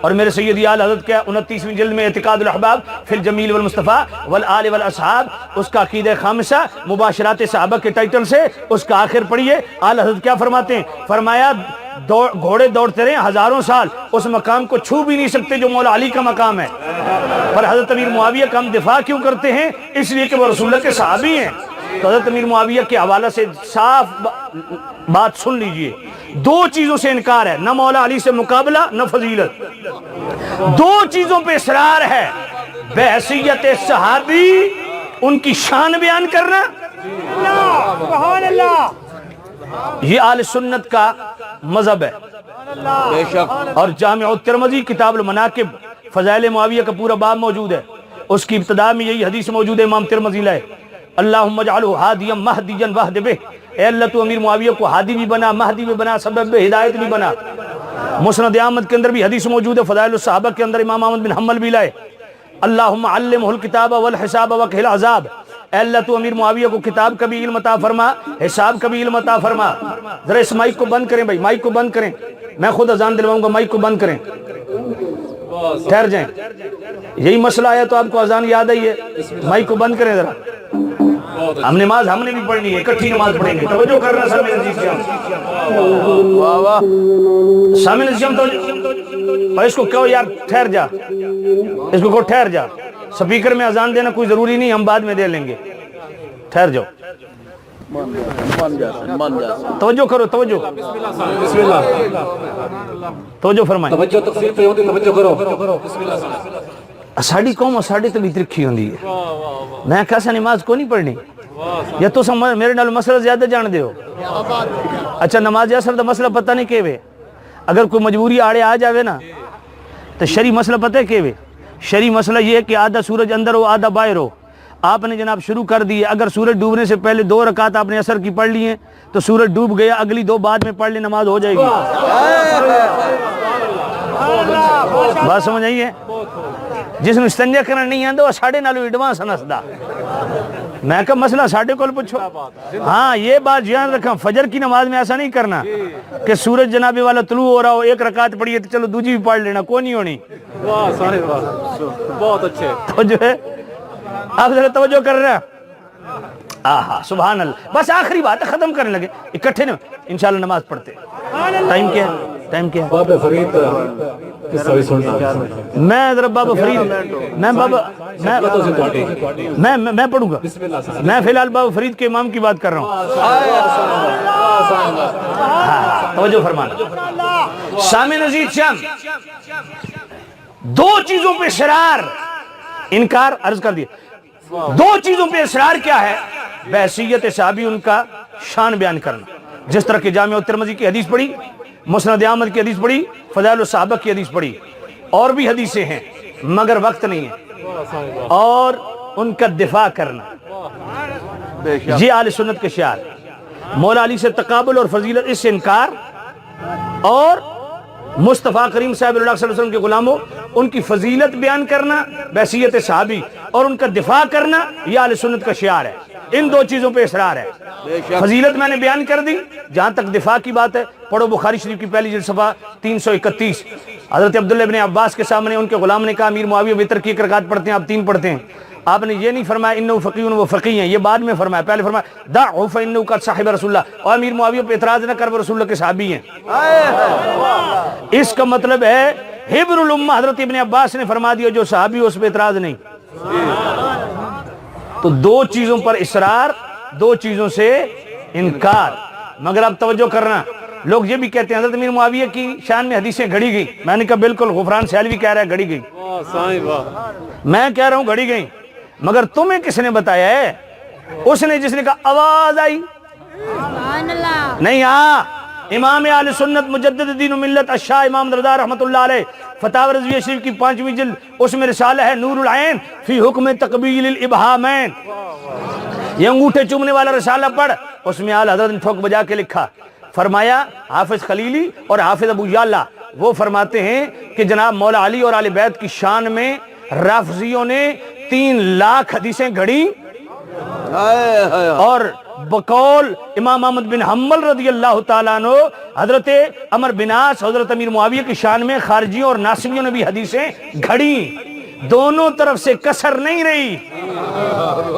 اور میرے سیدی اعلی حضرت کے 29ویں جلد میں اعتقاد الاحباب فی الجمیل والمصطفیٰ والآل والاصحاب، اس کا عقیدہ خامسہ مباشرات صحابہ کے ٹائٹل سے اس کا آخر پڑھیے. اعلی حضرت کیا فرماتے ہیں؟ فرمایا گھوڑے دوڑتے رہے ہزاروں سال، اس مقام کو چھو بھی نہیں سکتے جو مولا علی کا مقام ہے. پر حضرت امیر معاویہ کا ہم دفاع کیوں کرتے ہیں؟ اس لیے کہ وہ رسول اللہ کے صحابی ہیں. تو حضرت امیر معاویہ کے حوالہ سے صاف بات سن لیجئے. دو چیزوں سے انکار ہے، نہ مولا علی سے مقابلہ، نہ فضیلت. دو چیزوں پہ اصرار ہے، بحیثیت صحابی ان کی شان بیان کرنا. سبحان اللہ. یہ اہل سنت کا مذہب ہے. بے شک. اور جامع الترمذی کتاب المناقب فضائل معاویہ کا پورا باب موجود ہے. اس کی ابتدا میں یہی حدیث موجود ہے، امام ترمذی لائے اللہم اجعلہ ہادیا مہدیا واہد بہ، اے اللہ تو امیر معاویہ کو ہادی بھی بنا، مہدی بھی بنا، سبب ہدایت بھی بنا. مسند احمد کے اندر بھی حدیث موجود ہے، فضائل الصحابہ کے اندر امام احمد بن حنبل بھی لائے اللہم علمہ الکتاب والحساب وقہ العذاب، اے اللہ تو امیر معاویہ کو کتاب کا بھی علم عطا فرما، حساب کا بھی علم عطا فرما. ذرا اس مائک کو بند کریں بھائی، مائک کو بند کریں، میں خود اذان دلواؤں گا، مائک کو بند کریں، ٹھہر جائیں. یہی مسئلہ آیا تو آپ کو اذان یاد آئی ہے، مائک کو بند کریں ذرا. ہم نماز ہم نے بھی پڑھنی ہے، اکٹھی نماز پڑھیں گے. توجہ کرنا سامنے عزیز سے سامنے عزیز ہم توجہ. اور اس کو کہو یار ٹھہر جا، اس کو کہو ٹھہر جا. سپیکر میں اذان دینا کوئی ضروری نہیں، ہم بعد میں دے لیں گے. ٹھہر جاؤ، توجہ کرو، توجہ بسم اللہ. توجہ فرمائیں. توجہ تقسیم پہ ہوتی، توجہ کرو. بسم اللہ. ساڑی قوم ساڑی تو بھی ترکھی ہوندی ہے. میں کیسا نماز کو نہیں پڑھنی یا تو میرے نال مسئلہ زیادہ جان دے ہو. اچھا نماز اثر دا مسئلہ پتہ نہیں کہ وے، اگر کوئی مجبوری آڑے آ جاوے نا تو شرعی مسئلہ پتہ ہے کہ وے. شرعی مسئلہ یہ ہے کہ آدھا سورج اندر ہو آدھا باہر ہو. آپ نے جناب شروع کر دی، اگر سورج ڈوبنے سے پہلے 2 رکعت آپ نے عصر کی پڑھ لی ہیں تو سورج ڈوب گیا، اگلی 2 بعد میں پڑھ لی، نماز ہو جائے گی. بات سمجھ آئی ہے؟ جس نے استنجا کرنا نہیں آتا وہ ساڑھے نالو ایڈوانس نسدا. میں کہا مسئلہ ساڑھے کول پوچھو. ہاں یہ بات جان رکھا، فجر کی نماز میں ایسا نہیں کرنا کہ سورج جناب والا طلوع ہو رہا ہو 1 رکعت پڑھی ہے تو چلو دوسری بھی پڑھ لینا، کوئی نہیں ہونی. بہت اچھے. تو جو ہے آپ ذرا توجہ کر رہے ہیں. آہا سبحان اللہ. بس آخری بات ہے، ختم کرنے لگے اکٹھے نا انشاءاللہ نماز پڑھتے. ٹائم کیا ہے؟ ٹائم کیا ہے؟ بابا فرید قصہ بھی سننا. میں ذرا بابا فرید میں پڑھوں گا. میں فی الحال بابا فرید کے امام کی بات کر رہا ہوں. توجہ فرمانا. سامع عزیز شام، 2 چیزوں پہ شرار انکار عرض کر دیا. دو چیزوں پہ اصرار کیا ہے؟ بحیثیت صحابی ان کا شان بیان کرنا، جس طرح کہ جامع ترمذی کی حدیث پڑھی، مسند احمد کی حدیث پڑھی، فضائل الصحابہ کی حدیث پڑھی، اور بھی حدیثیں ہیں مگر وقت نہیں ہے، اور ان کا دفاع کرنا، یہ اہل سنت کے شعار، مولا علی سے تقابل اور فضیلت، اس سے انکار، اور مصطفیٰ کریم صاحب اللہ صلی اللہ علیہ وسلم کے غلاموں ان کی فضیلت بیان کرنا، بحیثیت صحابی، اور ان کا دفاع کرنا، یہ اہل سنت کا شعار ہے۔ ان دو چیزوں پہ اصرار ہے۔ فضیلت میں نے بیان کر دی، جہاں تک دفاع کی بات ہے پڑھو بخاری شریف کی پہلی جلد صفحہ 331۔ حضرت عبداللہ ابن عباس کے سامنے ان کے غلام نے کہا امیر معاویہ وتر کی ایک رکعت پڑھتے ہیں، آپ 3 پڑھتے ہیں۔ آپ نے یہ نہیں فرمایا انہو فقیہ وہ فقیہ ہیں، یہ بعد میں فرمایا، پہلے فرمایا دعو فانہو قد صاحب رسول اللہ، اور امیر معاویہ پہ اعتراض نہ کر، وہ رسول اللہ کے صحابی ہیں۔ اس کا مطلب ہے حبر الامہ حضرت ابن عباس نے فرما دیا جو صحابی اس پہ اعتراض نہیں۔ تو دو چیزوں پر اصرار، دو چیزوں سے انکار۔ مگر اب توجہ کرنا، لوگ یہ بھی کہتے ہیں حضرت امیر معاویہ کی شان میں حدیثیں گھڑی گئی، میں نے کہا بالکل، غفران سیلوی کہہ رہا ہے گھڑی گئی، میں کہہ رہا ہوں گھڑی گئی، مگر تمہیں کس نے بتایا ہے؟ اس نے جس نے کہا آواز آئی نہیں، ہاں امام اہل سنت مجدد دین و ملت الشاہ امام رضا رحمۃ اللہ علیہ فتاوی رضویہ شریف کی 5ویں جلد، اس میں رسالہ ہے نور العین فی حکم تقبیل الابہامین، یہ انگوٹھے چومنے والا رسالہ پڑھ، اس میں اعلی حضرت نے ٹھوک بجا کے لکھا، فرمایا حافظ خلیلی اور حافظ ابو یعلا وہ فرماتے ہیں کہ جناب مولا علی اور آل بیت کی شان میں رافضیوں نے 3 لاکھ حدیثیں گھڑی، اور بقول امام احمد بن حنبل رضی اللہ تعالیٰ عنہ حضرت عمر بن عاص حضرت امیر معاویہ کی شان میں خارجیوں اور ناصبیوں نے بھی حدیثیں گھڑی، دونوں طرف سے کسر نہیں رہی،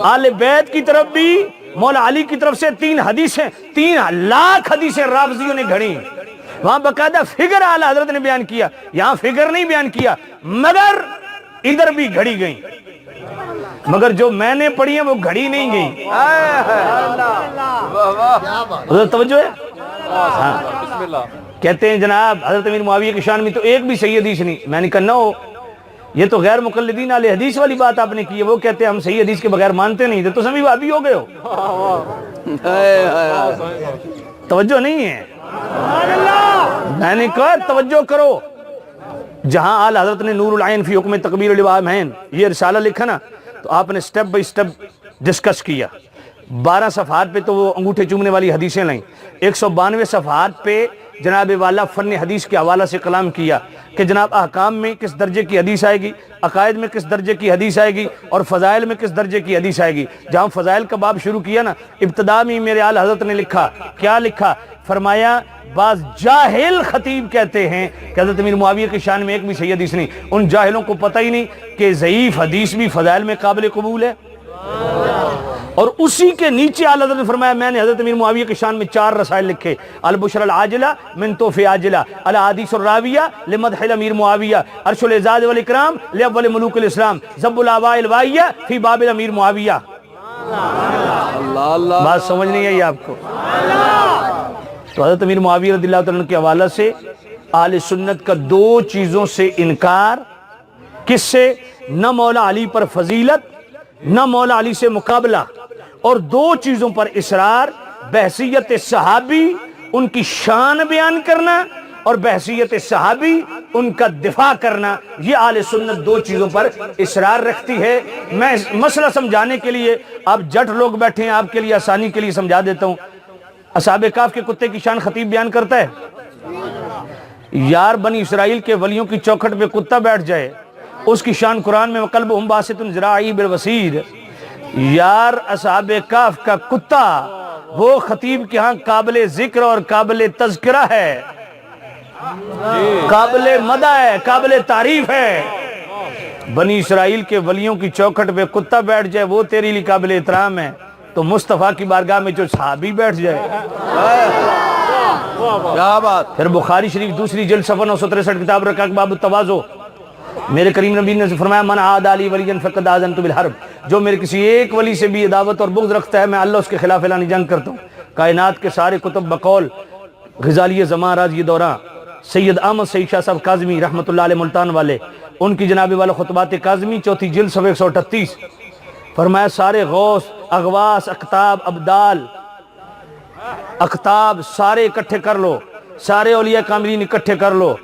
آل بیت کی طرف بھی مولا علی کی طرف سے 3 لاکھ حدیثیں رافضیوں نے گھڑی، وہاں باقاعدہ فگر اعلیٰ حضرت نے بیان کیا، یہاں فگر نہیں بیان کیا، مگر ادھر بھی گھڑی گئی، مگر جو میں نے پڑھی ہیں وہ گھڑی نہیں گئی۔ حضرت توجہ ہے؟ کہتے ہیں جناب حضرت امیر معاویہ کی شان میں تو ایک بھی صحیح حدیث نہیں، میں نے کہا نو، یہ تو غیر مقلدین اہل حدیث والی بات آپ نے کی ہے، وہ کہتے ہیں ہم صحیح حدیث کے بغیر مانتے نہیں، تو سبھی وہابی ہو گئے ہو، توجہ نہیں ہے، میں نے کہا توجہ کرو، جہاں آل حضرت نے نور العین فی حکم تقبیر الابہامین یہ رسالہ لکھا نا، تو آپ نے سٹیپ بائی سٹیپ ڈسکس کیا، 12 صفحات پہ تو وہ انگوٹھے چومنے والی حدیثیں لائیں، 192 صفحات پہ جناب والا فن حدیث کے حوالہ سے کلام کیا کہ جناب احکام میں کس درجے کی حدیث آئے گی، عقائد میں کس درجے کی حدیث آئے گی، اور فضائل میں کس درجے کی حدیث آئے گی۔ جہاں فضائل کا باب شروع کیا نا، ابتدا میں میرے آل حضرت نے لکھا، کیا لکھا؟ فرمایا بعض جاہل خطیب کہتے ہیں کہ حضرت امیر معاویہ کی شان میں ایک بھی صحیح حدیث نہیں، ان جاہلوں کو پتہ ہی نہیں کہ ضعیف حدیث بھی فضائل میں قابل قبول ہے۔ اور اسی کے نیچے اعلی حضرت نے فرمایا میں نے حضرت امیر معاویہ کی شان میں 4 رسائل لکھے، البشر العاجلہ من توف عاجلہ، الاحادیث الراویہ لمدح الامیر معاویہ، عرش الاعزاز والاکرام لاول ملوک الاسلام، ذب الاوائع الواہیہ فی باب الامیر معاویہ۔ بات سمجھ نہیں آئی آپ کو؟ تو حضرت امیر معاویہ رضی اللہ تعالیٰ عنہ کے حوالہ سے اہل سنت کا 2 چیزوں سے انکار، کس سے؟ نہ مولا علی پر فضیلت، نہ مولا علی سے مقابلہ، اور 2 چیزوں پر اصرار، بحیثیت صحابی ان کی شان بیان کرنا، اور بحیثیت صحابی ان کا دفاع کرنا، یہ اہل سنت 2 چیزوں پر اصرار رکھتی ہے۔ میں مسئلہ سمجھانے کے لیے، آپ جٹ لوگ بیٹھے ہیں، آپ کے لیے آسانی کے لیے سمجھا دیتا ہوں۔ اصحاب کہف کے کتے کی شان خطیب بیان کرتا ہے، یار بنی اسرائیل کے ولیوں کی چوکھٹ پہ کتا بیٹھ جائے، اس کی شان قرآن میں وَقَلْبُهُمْ بَاسِطٌ ذِرَاعِهِ بِالْوَسِيرِ، یار اصحاب کہف کا کتا وہ خطیب کے ہاں قابل ذکر اور قابل تذکرہ ہے، قابل مدح ہے، قابل تعریف ہے۔ بنی اسرائیل کے ولیوں کی چوکھٹ پہ کتا بیٹھ جائے وہ تیرے لیے قابل احترام ہے، تو مصطفیٰ کی بارگاہ میں جو صحابی بیٹھ جائے، کیا بات۔ پھر بخاری شریف 2 جلد صفحہ 963 کتاب رکاق باب التواضع، میرے کریم نبی نے فرمایا من عاد علی ولی فقد آذنت بالحرب، جو میرے کسی ایک ولی سے بھی عداوت اور بغض رکھتا ہے میں اللہ اس کے خلاف اعلان جنگ کرتا ہوں۔ کائنات کے سارے کتب بقول غزالی زمان راضی دوراں سید احمد سعید شاہ صاحب کاظمی رحمۃ اللہ علیہ ملتان والے، ان کی جناب والا خطبات کاظمی 4 جلد صفحہ 138 فرمایا سارے غوث اغواس اقطاب ابدال اقطاب سارے اکٹھے کر لو، سارے اولیاء کاملین اکٹھے کر لو،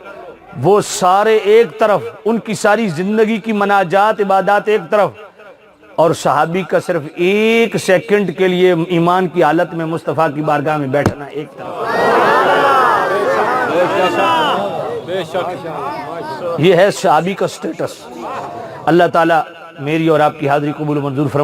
وہ سارے ایک طرف، ان کی ساری زندگی کی مناجات عبادات ایک طرف، اور صحابی کا صرف ایک سیکنڈ کے لیے ایمان کی حالت میں مصطفیٰ کی بارگاہ میں بیٹھنا ایک طرف۔ یہ ہے صحابی کا سٹیٹس۔ اللہ تعالیٰ میری اور آپ کی حاضری قبول و منظور فرمائے۔